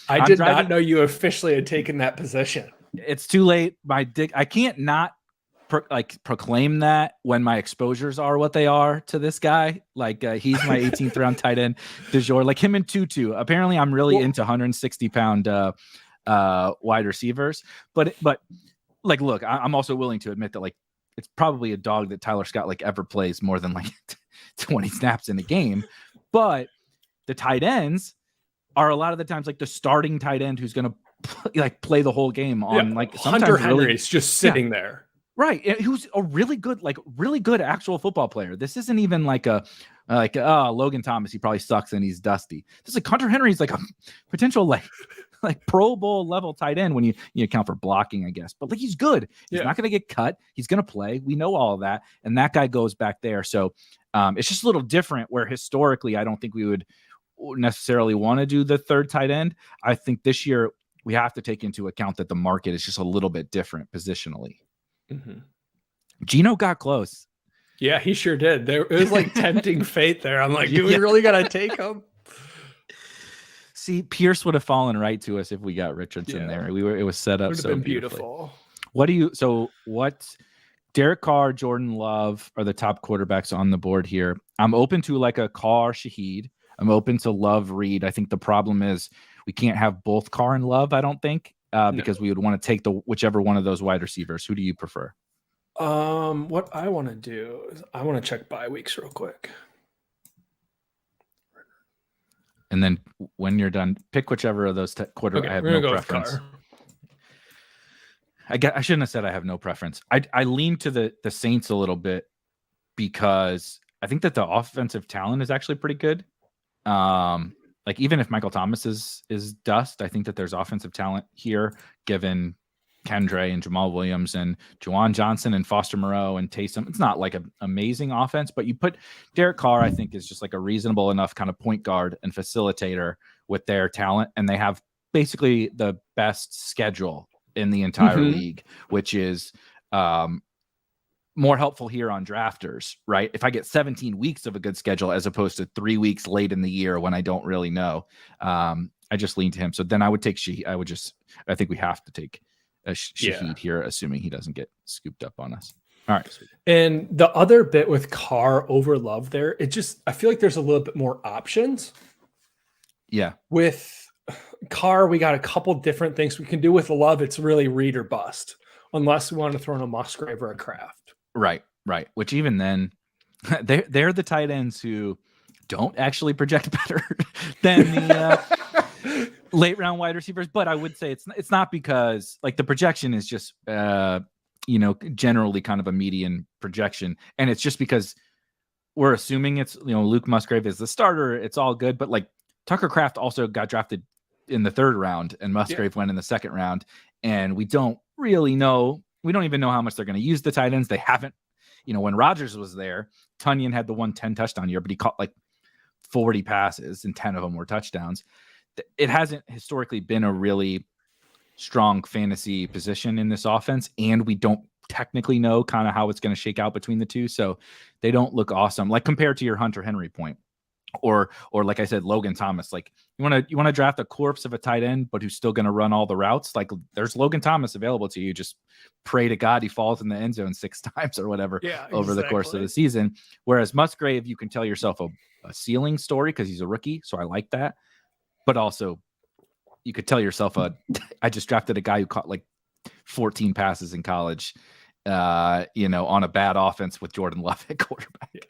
I did not know you officially had taken that position. It's too late. I can't not proclaim that when my exposures are what they are to this guy. Like he's my 18th round tight end du jour, like him and Tutu. Apparently I'm really into 160-pound wide receivers, but like, look, I'm also willing to admit that like it's probably a dog that Tyler Scott like ever plays more than like 20 snaps in a game. But the tight ends are a lot of the times like the starting tight end who's going to play the whole game on like Hunter Henry's just sitting there. Right. Who's a really good actual football player. This isn't even like Logan Thomas. He probably sucks and he's dusty. This is like Hunter Henry's like a potential like Pro Bowl level tight end when you account for blocking, I guess. But like he's good. He's not going to get cut. He's going to play. We know all of that. And that guy goes back there. So it's just a little different where historically I don't think we would necessarily want to do the third tight end. I think this year we have to take into account that the market is just a little bit different positionally. Geno got close. Yeah, he sure did. It was like tempting fate there. I'm like, do we really got to take him? See, Pierce would have fallen right to us if we got Richardson there. It was set up so beautiful. Derek Carr, Jordan Love are the top quarterbacks on the board here. I'm open to like a Carr Shaheed. I'm open to Love Reed. I think the problem is we can't have both Carr and Love, I don't think. Because we would want to take whichever one of those wide receivers. Who do you prefer? What I want to do is I want to check bye weeks real quick. And then when you're done, pick whichever of those quarterbacks. Okay, I have no preference. I shouldn't have said I have no preference. I lean to the Saints a little bit because I think that the offensive talent is actually pretty good. Like even if Michael Thomas is dust, I think that there's offensive talent here, given Kendre and Jamal Williams and Juwan Johnson and Foster Moreau and Taysom. It's not like an amazing offense, but you put Derek Carr, I think, is just like a reasonable enough kind of point guard and facilitator with their talent. And they have basically the best schedule in the entire league, which is more helpful here on drafters, right? If I get 17 weeks of a good schedule as opposed to 3 weeks late in the year when I don't really know, I just lean to him. So then I would take Shaheed. I think we have to take Shaheed here, assuming he doesn't get scooped up on us. All right. Sweet. And the other bit with Carr over Love there, I feel like there's a little bit more options. Yeah. With Carr, we got a couple different things we can do. With Love, it's really read or bust, unless we want to throw in a Musgrave or a Kraft. Right. Which even then, they're the tight ends who don't actually project better than the late round wide receivers. But I would say it's not because like the projection is just generally kind of a median projection. And it's just because we're assuming it's, Luke Musgrave is the starter. It's all good. But like Tucker Kraft also got drafted in the 3rd round and Musgrave went in the 2nd round. And we don't really know. We don't even know how much they're going to use the tight ends. They haven't, when Rodgers was there, Tunyon had the 10 touchdown year, but he caught like 40 passes and 10 of them were touchdowns. It hasn't historically been a really strong fantasy position in this offense, and we don't technically know kind of how it's going to shake out between the two. So they don't look awesome, like compared to your Hunter Henry point, or like I said, Logan Thomas. Like you want to draft a corpse of a tight end, but who's still going to run all the routes. Like there's Logan Thomas available to you. Just pray to God he falls in the end zone 6 times or whatever over the course of the season. Whereas Musgrave, you can tell yourself a ceiling story because he's a rookie, so I like that. But also, you could tell yourself I just drafted a guy who caught like 14 passes in college, on a bad offense with Jordan Love at quarterback. Yeah.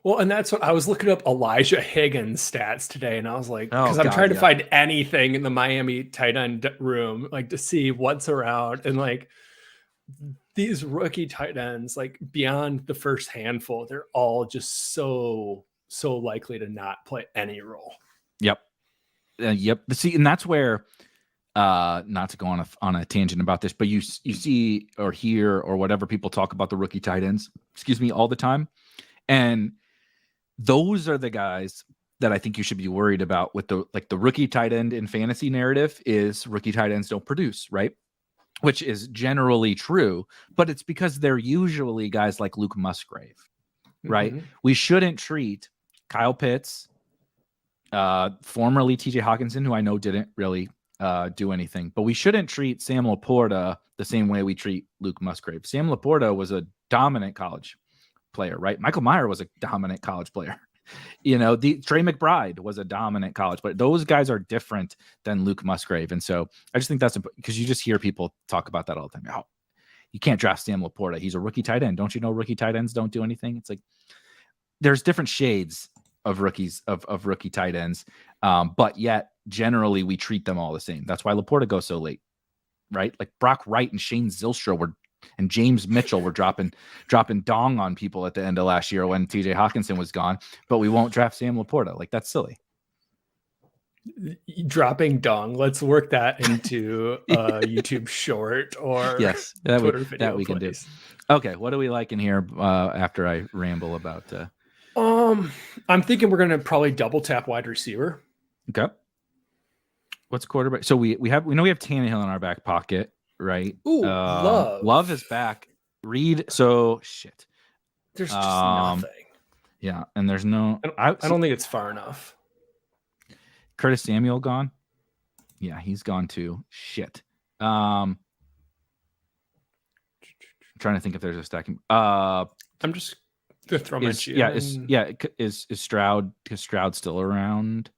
Well, and that's what I was looking up Elijah Higgins stats today, and I was like, because I'm trying to find anything in the Miami tight end room, like to see what's around, and like these rookie tight ends, like beyond the first handful, they're all just so likely to not play any role. Yep. See, and that's where, not to go on a tangent about this, but you see or hear or whatever people talk about the rookie tight ends, all the time. And those are the guys that I think you should be worried about with the rookie tight end in fantasy narrative is rookie tight ends don't produce, right? Which is generally true, but it's because they're usually guys like Luke Musgrave, right? Mm-hmm. We shouldn't treat Kyle Pitts, formerly TJ Hawkinson, who I know didn't really do anything, but we shouldn't treat Sam Laporta the same way we treat Luke Musgrave. Sam Laporta was a dominant college player, right? Michael Mayer was a dominant college player. Trey McBride was a dominant college player. Those guys are different than Luke Musgrave. And so I just think that's because you just hear people talk about that all the time. Oh, you can't draft Sam Laporta. He's a rookie tight end. Don't you know rookie tight ends don't do anything? It's like there's different shades of rookies of rookie tight ends. But yet generally we treat them all the same. That's why Laporta goes so late, right? Like Brock Wright and Shane Zylstra and James Mitchell were dropping dong on people at the end of last year when TJ Hawkinson was gone, but we won't draft Sam Laporta. Like that's silly. Dropping dong. Let's work that into a YouTube short or yes, Twitter video that we can do. Okay. What do we like in here after I ramble about, I'm thinking we're going to probably double tap wide receiver. Okay. What's quarterback? So we know we have Tannehill in our back pocket, right? Ooh, Love is back. Reed. So shit. There's just nothing. Yeah, and there's no. I don't think it's far enough. Curtis Samuel gone. Yeah, he's gone too. Shit. I'm trying to think if there's a stacking. I'm just gonna throw my cheat. Is Stroud? Is Stroud still around?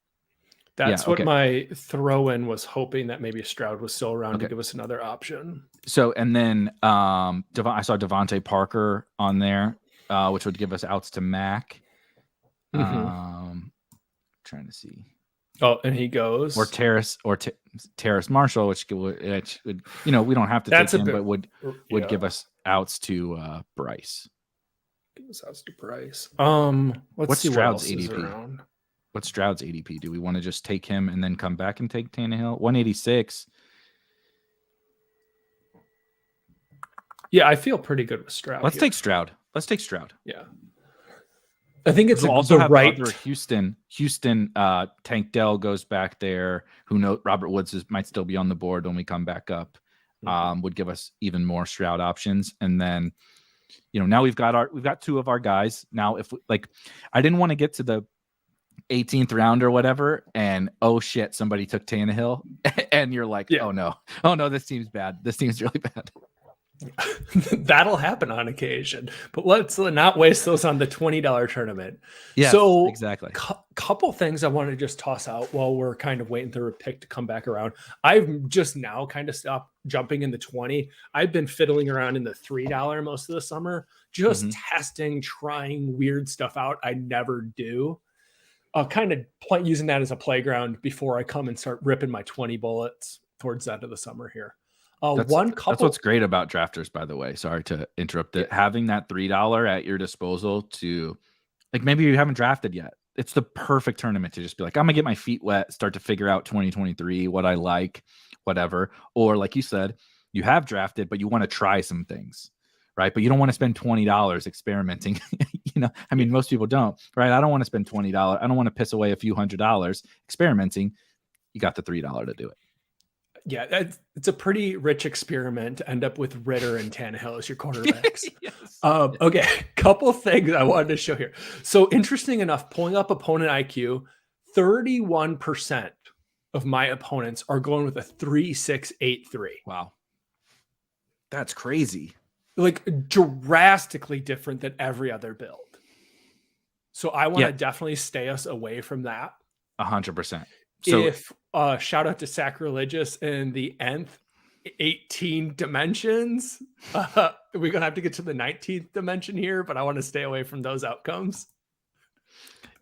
That's what my throw-in was, hoping that maybe Stroud was still around to give us another option. So, and then I saw Devontae Parker on there, which would give us outs to Mac. Trying to see. Oh, and he goes. Or Terrace Marshall, which would, we don't have to take him, but would give us outs to Bryce. Give us outs to Bryce. What's Stroud's ADP? What's Stroud's ADP? Do we want to just take him and then come back and take Tannehill? 186. Yeah, I feel pretty good with Stroud. Let's take Stroud. Yeah. I think it's also the right. Houston, Tank Dell goes back there. Who knows? Robert Woods might still be on the board when we come back up. Would give us even more Stroud options. And then now we've got two of our guys. Now, if I didn't want to get to the 18th round or whatever, and oh shit, somebody took Tannehill, and you're like, oh no, this team's bad. This team's really bad. That'll happen on occasion, but let's not waste those on the $20 tournament. Yeah, so exactly. Couple things I want to just toss out while we're kind of waiting for a pick to come back around. I've just now kind of stopped jumping in the 20. I've been fiddling around in the $3 most of the summer, just testing, trying weird stuff out I never do. Kind of using that as a playground before I come and start ripping my 20 bullets towards the end of the summer here. That's what's great about drafters, by the way. Sorry to interrupt it. Having that $3 at your disposal to, maybe you haven't drafted yet. It's the perfect tournament to just be like, I'm gonna get my feet wet, start to figure out 2023, what I like, whatever. Or like you said, you have drafted, but you want to try some things, right? But you don't want to spend $20 experimenting. Most people don't, right? I don't want to spend $20. I don't want to piss away a few $100 experimenting. You got the $3 to do it. Yeah, it's a pretty rich experiment to end up with Ritter and Tannehill as your quarterbacks. Yes. Okay, couple things I wanted to show here. So interesting enough, pulling up opponent IQ, 31% of my opponents are going with a 3-6-8-3. Wow. That's crazy. Drastically different than every other build. So I want to definitely stay us away from that. 100%. So if shout out to Sacrilegious in the nth 18 dimensions, we're gonna have to get to the 19th dimension here, but I want to stay away from those outcomes.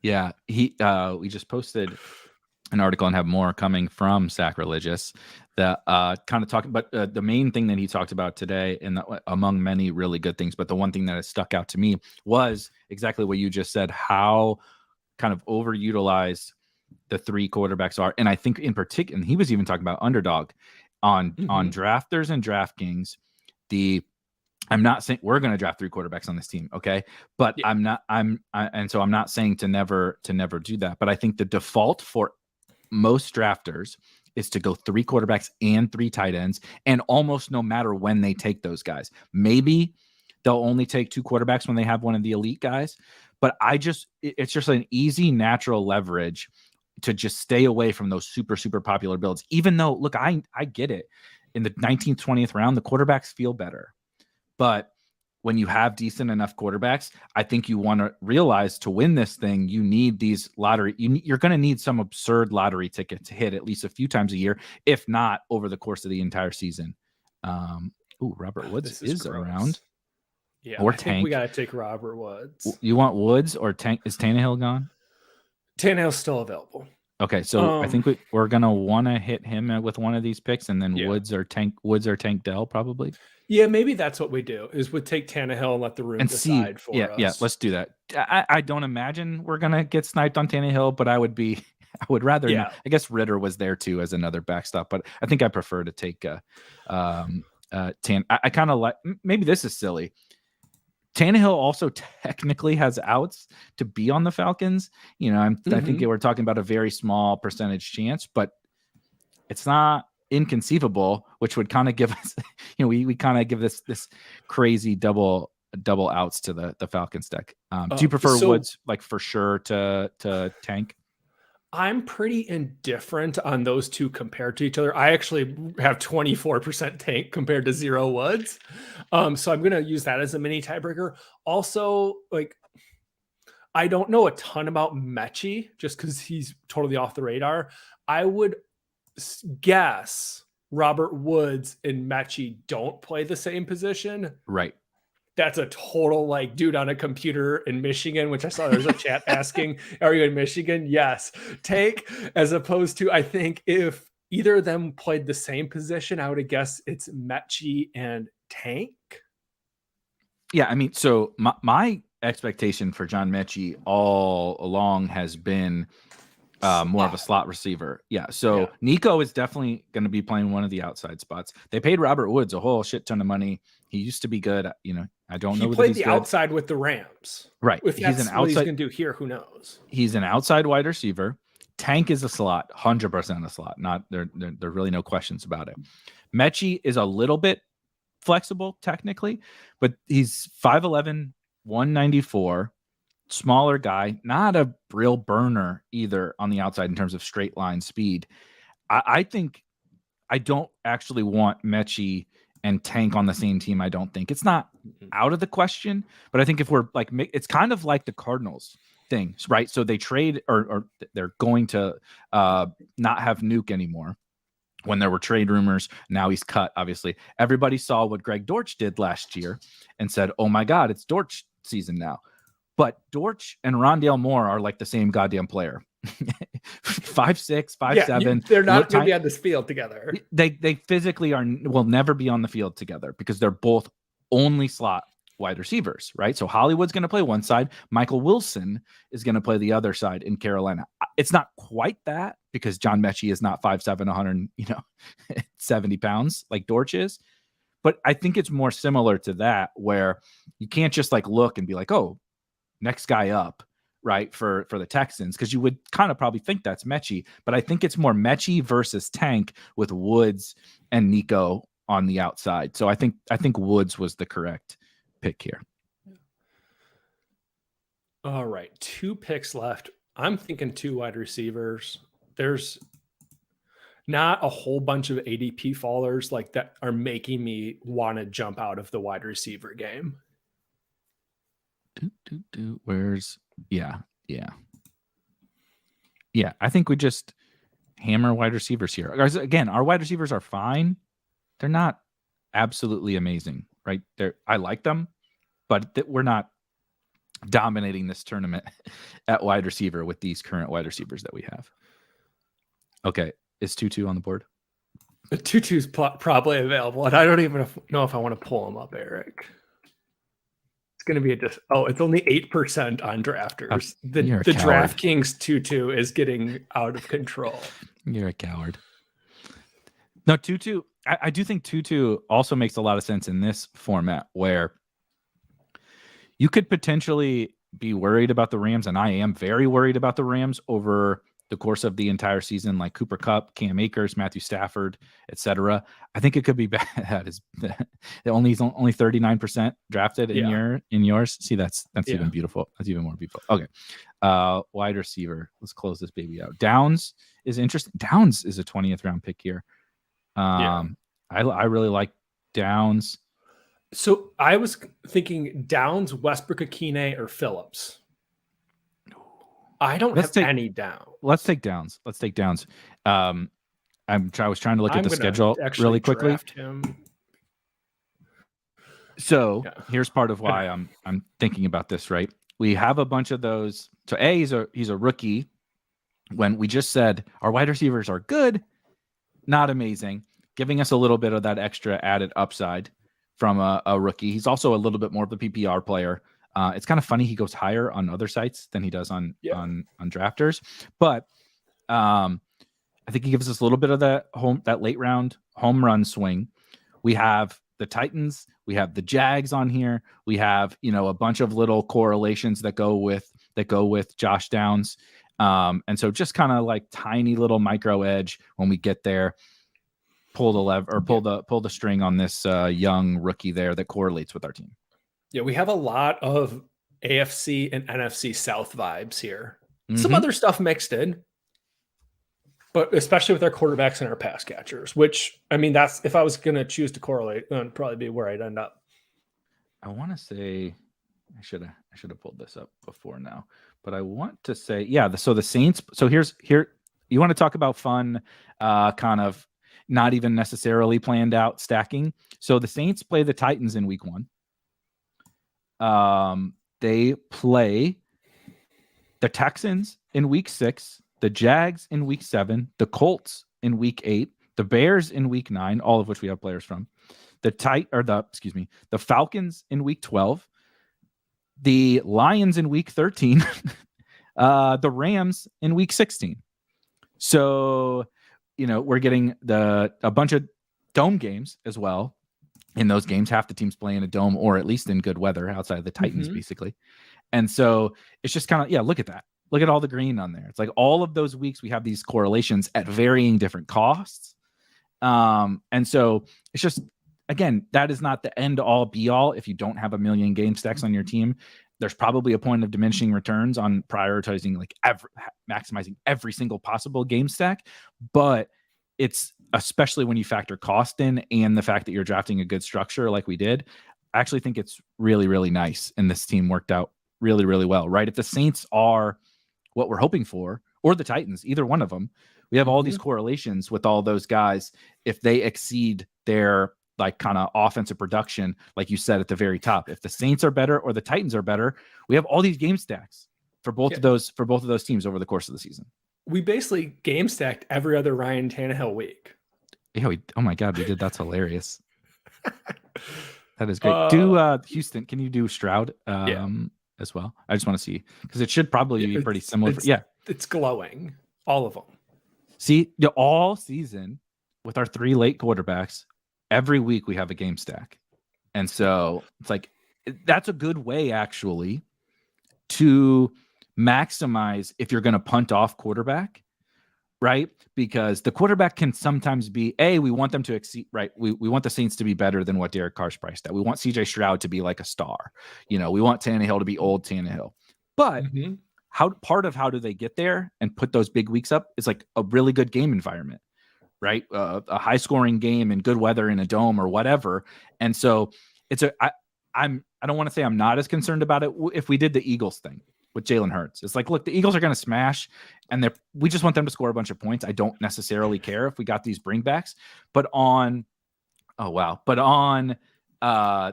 Yeah, we just posted an article and have more coming from Sacrilegious that kind of talking, but the main thing that he talked about today, and among many really good things, but the one thing that has stuck out to me was exactly what you just said, how kind of overutilized the three quarterbacks are. And I think in particular, and he was even talking about underdog on drafters and DraftKings. I'm not saying we're going to draft three quarterbacks on this team. Okay. But and so I'm not saying to never do that. But I think the default for most drafters is to go three quarterbacks and three tight ends. And almost no matter when they take those guys, maybe they'll only take two quarterbacks when they have one of the elite guys. But it's just an easy, natural leverage to just stay away from those super, super popular builds. Even though, look, I get it. In the 19th, 20th round, the quarterbacks feel better. But when you have decent enough quarterbacks, I think you want to realize to win this thing, you need these lottery. You're going to need some absurd lottery ticket to hit at least a few times a year, if not over the course of the entire season. Robert Woods is around. Yeah, or Tank. We got to take Robert Woods. You want Woods or Tank? Is Tannehill gone? Tannehill's still available. Okay, so I think we're gonna want to hit him with one of these picks, and then Woods or Tank Dell probably. Yeah, maybe that's what we do. Is we take Tannehill and let the room decide for us. Yeah, let's do that. I don't imagine we're gonna get sniped on Tannehill, but I would rather. Not. I guess Ritter was there too as another backstop, but I think I prefer to take Tan. I kind of like. Maybe this is silly. Tannehill also technically has outs to be on the Falcons. I think we're talking about a very small percentage chance, but it's not inconceivable, which would kind of give us, we kind of give this crazy double outs to the Falcons deck. Do you prefer Woods for sure to Tank? I'm pretty indifferent on those two compared to each other. I actually have 24% Tank compared to 0 Woods. So I'm going to use that as a mini tiebreaker. Also, I don't know a ton about Mechie just because he's totally off the radar. I would guess Robert Woods and Mechie don't play the same position. Right. That's a total dude on a computer in Michigan, which I saw there's a chat asking, are you in Michigan? Yes. Take, as opposed to, I think if either of them played the same position, I would have guessed it's Mechie and Tank. Yeah. So my expectation for John Mechie all along has been more of a slot receiver. Yeah. So Nico is definitely going to be playing one of the outside spots. They paid Robert Woods a whole shit ton of money. He used to be good. I don't know. He played the outside with the Rams. Right. If he's an outside, what he's going to do here, who knows? He's an outside wide receiver. Tank is a slot, 100% a slot. Not there. There really no questions about it. Mechie is a little bit flexible technically, but he's 5'11", 194, smaller guy, not a real burner either on the outside in terms of straight line speed. I think I don't actually want Mechie and Tank on the same team. I don't think it's not out of the question, but I think if we're like, it's kind of like the Cardinals thing, right? So they trade or they're going to not have Nuke anymore. When there were trade rumors, now he's cut. Obviously, everybody saw what Greg Dortch did last year and said, "Oh my God, it's Dortch season now." But Dortch and Rondale Moore are like the same goddamn player. 5'6", 5'7". They're not going to be on this field together. They physically will never be on the field together because they're both only slot wide receivers, right? So Hollywood's going to play one side. Michael Wilson is going to play the other side in Carolina. It's not quite that because John Mechie is not 5'7", 170 pounds like Dortch is. But I think it's more similar to that where you can't just like look and be like, oh, next guy up, right, for the Texans, because you would kind of probably think that's Mechie. But I think it's more Mechie versus Tank with Woods and Nico on the outside. So I think Woods was the correct pick here. All right, 2 picks left. I'm thinking 2 wide receivers. There's not a whole bunch of ADP fallers like that are making me want to jump out of the wide receiver game. Where's yeah. I think we just hammer wide receivers here. Guys, again, our wide receivers are fine. They're not absolutely amazing, right? I like them, but we're not dominating this tournament at wide receiver with these current wide receivers that we have. Okay, is 2-2 on the board? The 2-2 is probably available, and I don't even know if I want to pull them up, Eric. It's going to be it's only 8% on drafters. The DraftKings 2-2 is getting out of control. You're a coward. No, 2-2. I do think 2-2 also makes a lot of sense in this format where you could potentially be worried about the Rams, and I am very worried about the Rams over the course of the entire season, like Cooper Kupp, Cam Akers, Matthew Stafford, etc. I think it could be bad. He's only 39% drafted in yours. See, that's even beautiful. That's even more beautiful. Okay. Wide receiver. Let's close this baby out. Downs is interesting. Downs is a 20th round pick here. I really like Downs. So I was thinking Downs, Westbrook-Ikhine, or Phillips. I don't have any Downs. Let's take Downs. I was trying to look at the schedule really quickly. So here's part of why I'm thinking about this, right? We have a bunch of those. So he's a rookie. When we just said our wide receivers are good, not amazing, giving us a little bit of that extra added upside from a rookie. He's also a little bit more of the PPR player. It's kind of funny he goes higher on other sites than he does on drafters, but I think he gives us a little bit of that late round home run swing. We have the Titans, we have the Jags on here. We have a bunch of little correlations that go with Josh Downs, and so just kind of like tiny little micro edge when we get there. Pull the lever or pull the string on this young rookie there that correlates with our team. Yeah, we have a lot of AFC and NFC South vibes here. Some other stuff mixed in, but especially with our quarterbacks and our pass catchers, which, I mean, that's if I was going to choose to correlate, that would probably be where I'd end up. I want to say I should have pulled this up before now, but I want to say, so the Saints. So here, you want to talk about fun, kind of not even necessarily planned out stacking. So the Saints play the Titans in week 1. They play the Texans in week 6, the Jags in week 7, the Colts in week 8, the Bears in week 9, all of which we have players from, the Falcons in week 12, the Lions in week 13, the Rams in week 16. So, we're getting a bunch of dome games as well. In those games, half the teams play in a dome or at least in good weather outside of the Titans, basically. And so it's just kind of, look at that. Look at all the green on there. It's like all of those weeks we have these correlations at varying different costs. And so it's just again, that is not the end all be all. If you don't have a million game stacks on your team, there's probably a point of diminishing returns on prioritizing like maximizing every single possible game stack. But it's especially when you factor cost in and the fact that you're drafting a good structure like we did. I actually think it's really, really nice. And this team worked out really, really well, right? If the Saints are what we're hoping for, or the Titans, either one of them, we have all these correlations with all those guys. If they exceed their like kind of offensive production, like you said at the very top, if the Saints are better or the Titans are better, we have all these game stacks for both of those teams over the course of the season. We basically game stacked every other Ryan Tannehill week. Yeah, oh my God, we did. That's hilarious. That is great. Do Houston, can you do Stroud as well? I just want to see, because it should probably be pretty similar. It's glowing. All of them. See, all season with our 3 late quarterbacks, every week we have a game stack. And so it's like, that's a good way actually to maximize if you're going to punt off quarterback, right? Because the quarterback can sometimes be, we want them to exceed, right? We want the Saints to be better than what Derek Carr's priced at. We want CJ Stroud to be like a star. We want Tannehill to be old Tannehill. But part of how do they get there and put those big weeks up is like a really good game environment, right? A high scoring game and good weather in a dome or whatever. And so I don't want to say I'm not as concerned about it if we did the Eagles thing with Jalen Hurts. It's like, look, the Eagles are going to smash, and we just want them to score a bunch of points. I don't necessarily care if we got these bringbacks, but on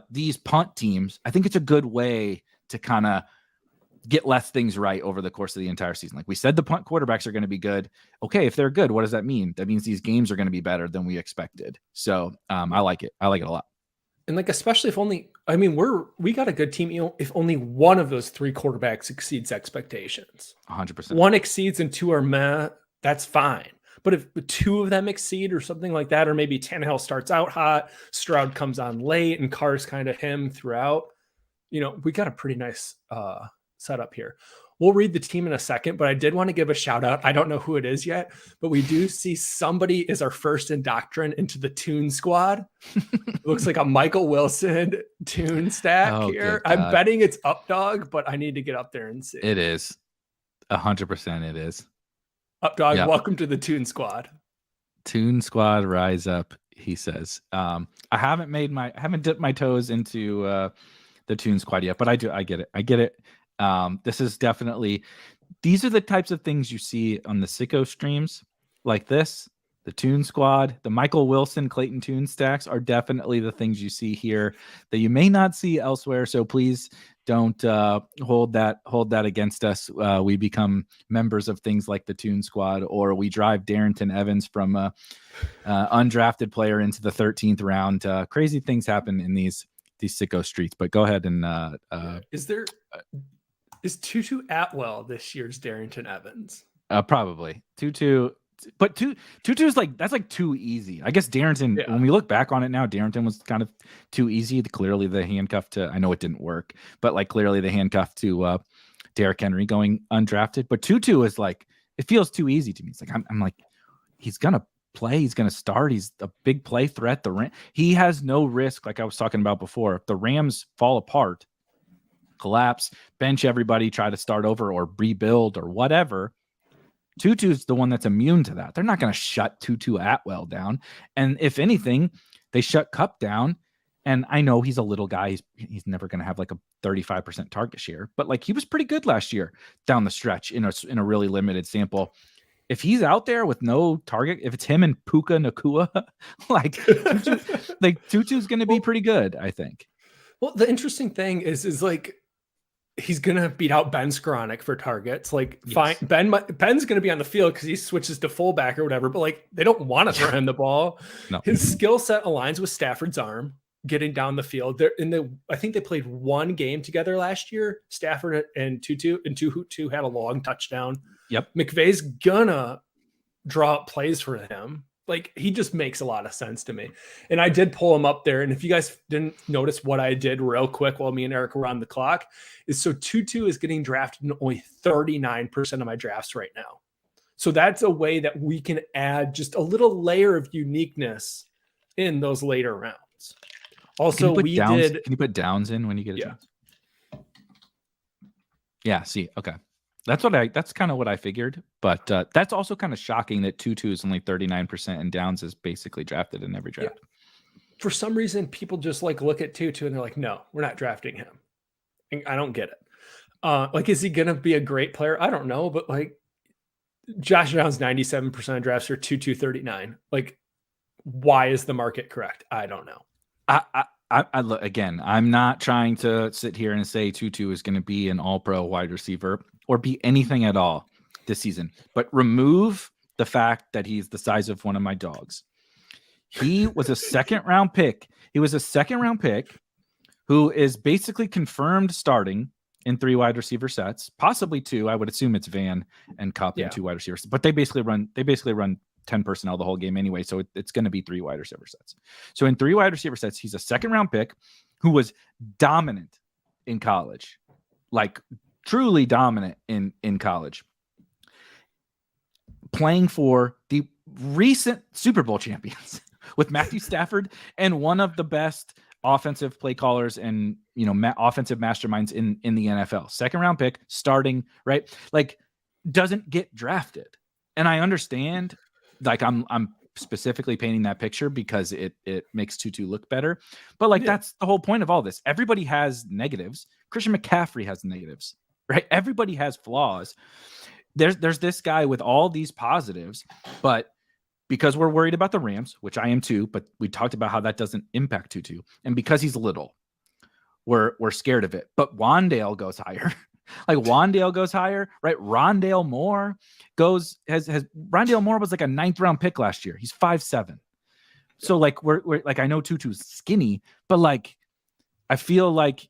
these punt teams, I think it's a good way to kind of get less things right over the course of the entire season. Like we said, the punt quarterbacks are going to be good. Okay, if they're good, what does that mean? That means these games are going to be better than we expected. So I like it. I like it a lot. And like, especially if we got a good team, if only one of those 3 quarterbacks exceeds expectations. 100%. One exceeds and 2 are meh, that's fine. But if 2 of them exceed or something like that, or maybe Tannehill starts out hot, Stroud comes on late, and Carr's kind of him throughout, we got a pretty nice setup here. We'll read the team in a second, but I did want to give a shout out. I don't know who it is yet, but we do see somebody is our first indoctrined into the Tune Squad. It looks like a Michael Wilson Tune stack here. I'm betting it's Updog, but I need to get up there and see. It is 100%. It is Updog. Welcome to the Tune Squad. Tune Squad, rise up. He says, I haven't dipped my toes into the Tune Squad yet, but I get it. This is definitely, these are the types of things you see on the Sicko streams like this. The Tune Squad, the Michael Wilson, Clayton Tune stacks are definitely the things you see here that you may not see elsewhere. So please don't hold that against us. We become members of things like the Tune Squad, or we drive Darrington Evans from a undrafted player into the 13th round. Crazy things happen in these Sicko streets. But go ahead and is Tutu Atwell this year's Darrington Evans? Probably Tutu. But Tutu is that's like too easy. I guess Darrington, when we look back on it now, Darrington was kind of too easy. Clearly the handcuff to, I know it didn't work, but like clearly the handcuff to Derrick Henry going undrafted. But Tutu is like, it feels too easy to me. It's like, I'm like, he's going to play. He's going to start. He's a big play threat. He has no risk. Like I was talking about before, if the Rams fall apart, collapse, bench everybody, try to start over or rebuild or whatever, Tutu's the one that's immune to that. They're not going to shut Tutu Atwell down. And if anything, they shut Kupp down. And I know he's a little guy. He's never going to have like a 35% target share, but like he was pretty good last year down the stretch in a really limited sample. If he's out there with no target, if it's him and Puka Nacua, Tutu's going to be pretty good, I think. Well, the interesting thing is like, he's going to beat out Ben Skoranek for targets. Like, fine, Ben's going to be on the field because he switches to fullback or whatever, but like, they don't want to throw him the ball. No. His skill set aligns with Stafford's arm getting down the field. I think they played one game together last year, Stafford and Tutu, and Tutu had a long touchdown. Yep. McVay's gonna draw up plays for him. Like, he just makes a lot of sense to me. And I did pull him up there. And if you guys didn't notice what I did real quick while me and Eric were on the clock, is so Tutu is getting drafted in only 39% of my drafts right now. So that's a way that we can add just a little layer of uniqueness in those later rounds. results. Also, can you put downs in when you get a chance? Yeah, see, okay. That's kind of what I figured, but that's also kind of shocking that Tutu is only 39% and Downs is basically drafted in every draft. Yeah. For some reason, people just like look at Tutu and they're like, no, we're not drafting him. And I don't get it. Like, is he going to be a great player? I don't know, but like Josh Downs, 97% of drafts are Tutu 39. Like, why is the market correct? I don't know. I look, again, I'm not trying to sit here and say Tutu is going to be an all-pro wide receiver or be anything at all this season, but remove the fact that he's the size of one of my dogs. He was a second-round pick. He was a second-round pick who is basically confirmed starting in 3 wide receiver sets, possibly 2. I would assume it's Van and Kupp and 2 wide receivers, but they basically run 10 personnel the whole game anyway, so it's going to be 3 wide receiver sets. So in 3 wide receiver sets, he's a second-round pick who was dominant in college, like truly dominant in college, playing for the recent Super Bowl champions with Matthew Stafford and one of the best offensive play callers and offensive masterminds in the NFL. Second-round pick, starting, right? Like, doesn't get drafted, and I understand. Like, I'm specifically painting that picture because it makes Tutu look better. But like, that's the whole point of all this. Everybody has negatives. Christian McCaffrey has negatives, right? Everybody has flaws. There's this guy with all these positives, but because we're worried about the Rams, which I am too, but we talked about how that doesn't impact Tutu. And because he's little, we're scared of it. But Wandale goes higher. Like, Wandale goes higher, right? Rondale Moore Rondale Moore was like a 9th round pick last year. He's 5'7". So like, we're like, I know Tutu's skinny, but like, I feel like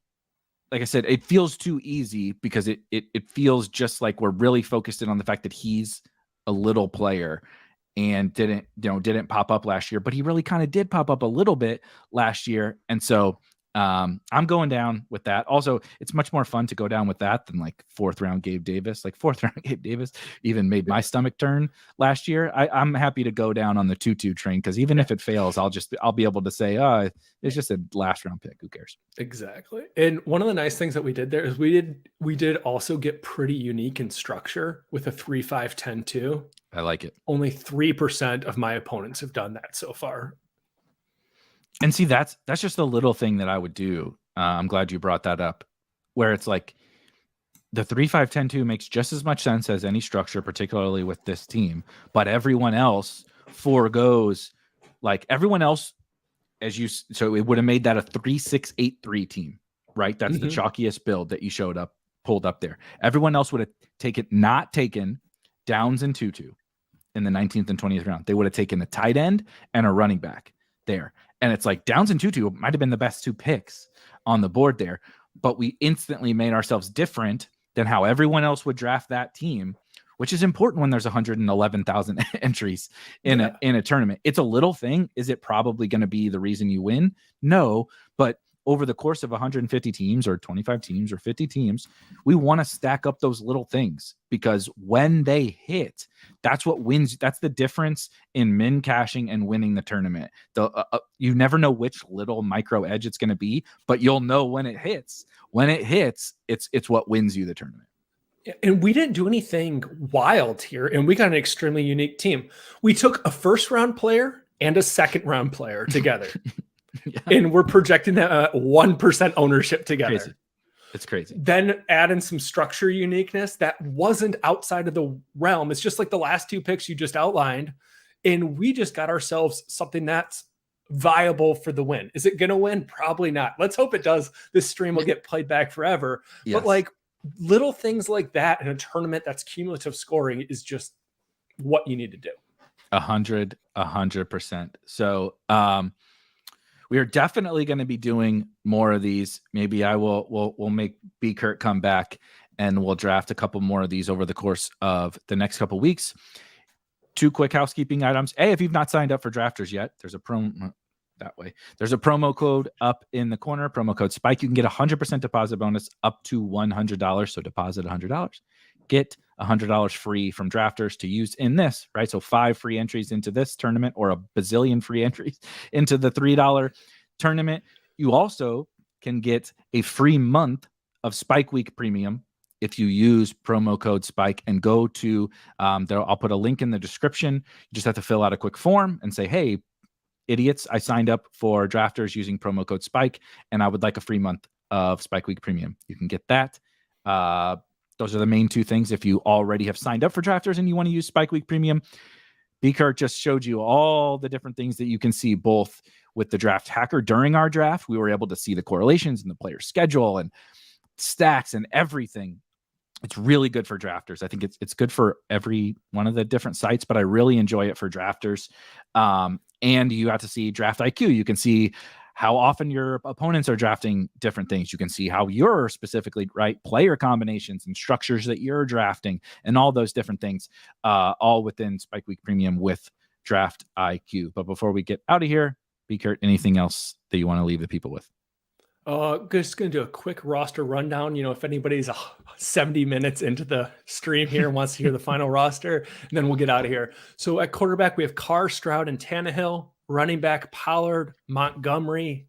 I said, it feels too easy because it feels just like we're really focused in on the fact that he's a little player and didn't pop up last year, but he really kind of did pop up a little bit last year. And so I'm going down with that. Also, it's much more fun to go down with that than like 4th round Gabe Davis. Like, 4th round Gabe Davis even made my stomach turn last year. I'm happy to go down on the Tutu train because even if it fails, I'll be able to say, it's just a last round pick. Who cares? Exactly. And one of the nice things that we did there is we did also get pretty unique in structure with a 3-5-10-2. I like it. Only 3% of my opponents have done that so far. And see, that's just a little thing that I would do. I'm glad you brought that up, where it's like the 3-5-10-2 makes just as much sense as any structure, particularly with this team. But everyone else forgoes, like everyone else, so it would have made that a 3-6-8-3 team, right? That's the chalkiest build that you pulled up there. Everyone else would have not taken Downs and Tutu in the 19th and 20th round. They would have taken a tight end and a running back there. And it's like Downs and Tutu might have been the best 2 picks on the board there, but we instantly made ourselves different than how everyone else would draft that team, which is important when there's 111,000 entries in a tournament. It's a little thing. Is it probably going to be the reason you win? No, but over the course of 150 teams or 25 teams or 50 teams, we want to stack up those little things because when they hit, that's what wins. That's the difference in min cashing and winning the tournament. You never know which little micro edge it's going to be, but you'll know when it hits. When it hits, it's what wins you the tournament. And we didn't do anything wild here, and we got an extremely unique team. We took a 1st-round player and a 2nd-round player together. Yeah. And we're projecting that 1% ownership together. Crazy. It's crazy. Then add in some structure uniqueness that wasn't outside of the realm. It's just like the last 2 picks you just outlined. And we just got ourselves something that's viable for the win. Is it going to win? Probably not. Let's hope it does. This stream will get played back forever. Yes. But like little things like that in a tournament that's cumulative scoring is just what you need to do. 100%. So, we are definitely going to be doing more of these. Maybe we'll make BKirt come back and we'll draft a couple more of these over the course of the next couple weeks. 2 quick housekeeping items. A, if you've not signed up for drafters yet, there's a promo code up in the corner, promo code SPIKE. You can get 100% deposit bonus up to $100. So deposit $100. Get $100 free from drafters to use in this, right? So 5 free entries into this tournament or a bazillion free entries into the $3 tournament. You also can get a free month of Spike Week Premium if you use promo code SPIKE and go to, I'll put a link in the description. You just have to fill out a quick form and say, hey, idiots, I signed up for Drafters using promo code SPIKE, and I would like a free month of Spike Week Premium. You can get that. Those are the main two things. If you already have signed up for Drafters and you want to use Spike Week Premium, BKirt just showed you all the different things that you can see, both with the Draft Hacker during our draft. We were able to see the correlations and the player schedule and stats and everything. It's really good for drafters. I think it's good for every one of the different sites, but I really enjoy it for drafters. And you got to see Draft IQ. You can see how often your opponents are drafting different things. You can see how you're specifically player combinations and structures that you're drafting and all those different things, all within Spike Week Premium with Draft IQ. But before we get out of here, BKirt, anything else that you want to leave the people with? Just going to do a quick roster rundown. If anybody's 70 minutes into the stream here and wants to hear the final roster, and then we'll get out of here. So at quarterback, we have Carr, Stroud, and Tannehill. Running back, Pollard, Montgomery,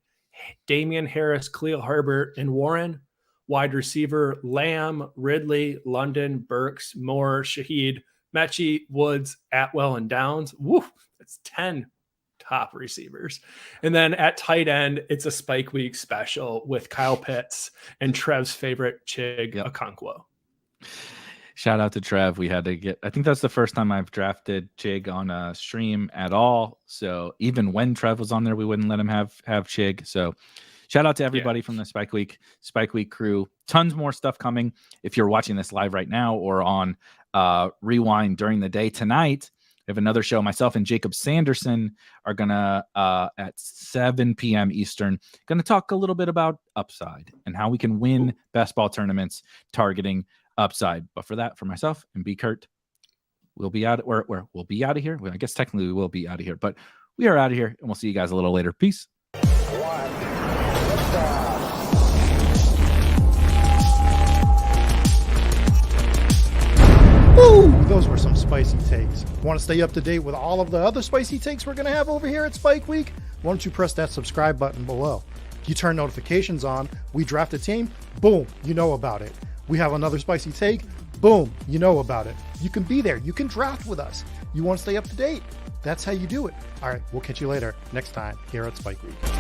Damian Harris, Khalil Herbert, and Warren. Wide receiver, Lamb, Ridley, London, Burks, Moore, Shaheed, Mechie, Woods, Atwell, and Downs. Woo, that's 10 top receivers. And then at tight end, it's a Spike Week special with Kyle Pitts and Trev's favorite, Chig Okonkwo. Shout out to Trev. We had to get, I think that's the first time I've drafted Chig on a stream at all. So even when Trev was on there, we wouldn't let him have Chig. So shout out to everybody from the Spike Week crew. Tons more stuff coming. If you're watching this live right now or on Rewind during the day tonight, we have another show. Myself and Jacob Sanderson are going to, at 7 p.m. Eastern, going to talk a little bit about upside and how we can win best ball tournaments targeting upside. But for that, for myself and BKirt, we'll be out. We'll be out of here. Well, I guess technically we will be out of here, but we are out of here, and we'll see you guys a little later. Peace. Woo! Those were some spicy takes. Want to stay up to date with all of the other spicy takes we're going to have over here at Spike Week? Why don't you press that subscribe button below? You turn notifications on, we draft a team, boom, you know about it. We have another spicy take, boom, you know about it. You can be there. You can draft with us. You want to stay up to date? That's how you do it. All right, we'll catch you later next time here at Spike Week.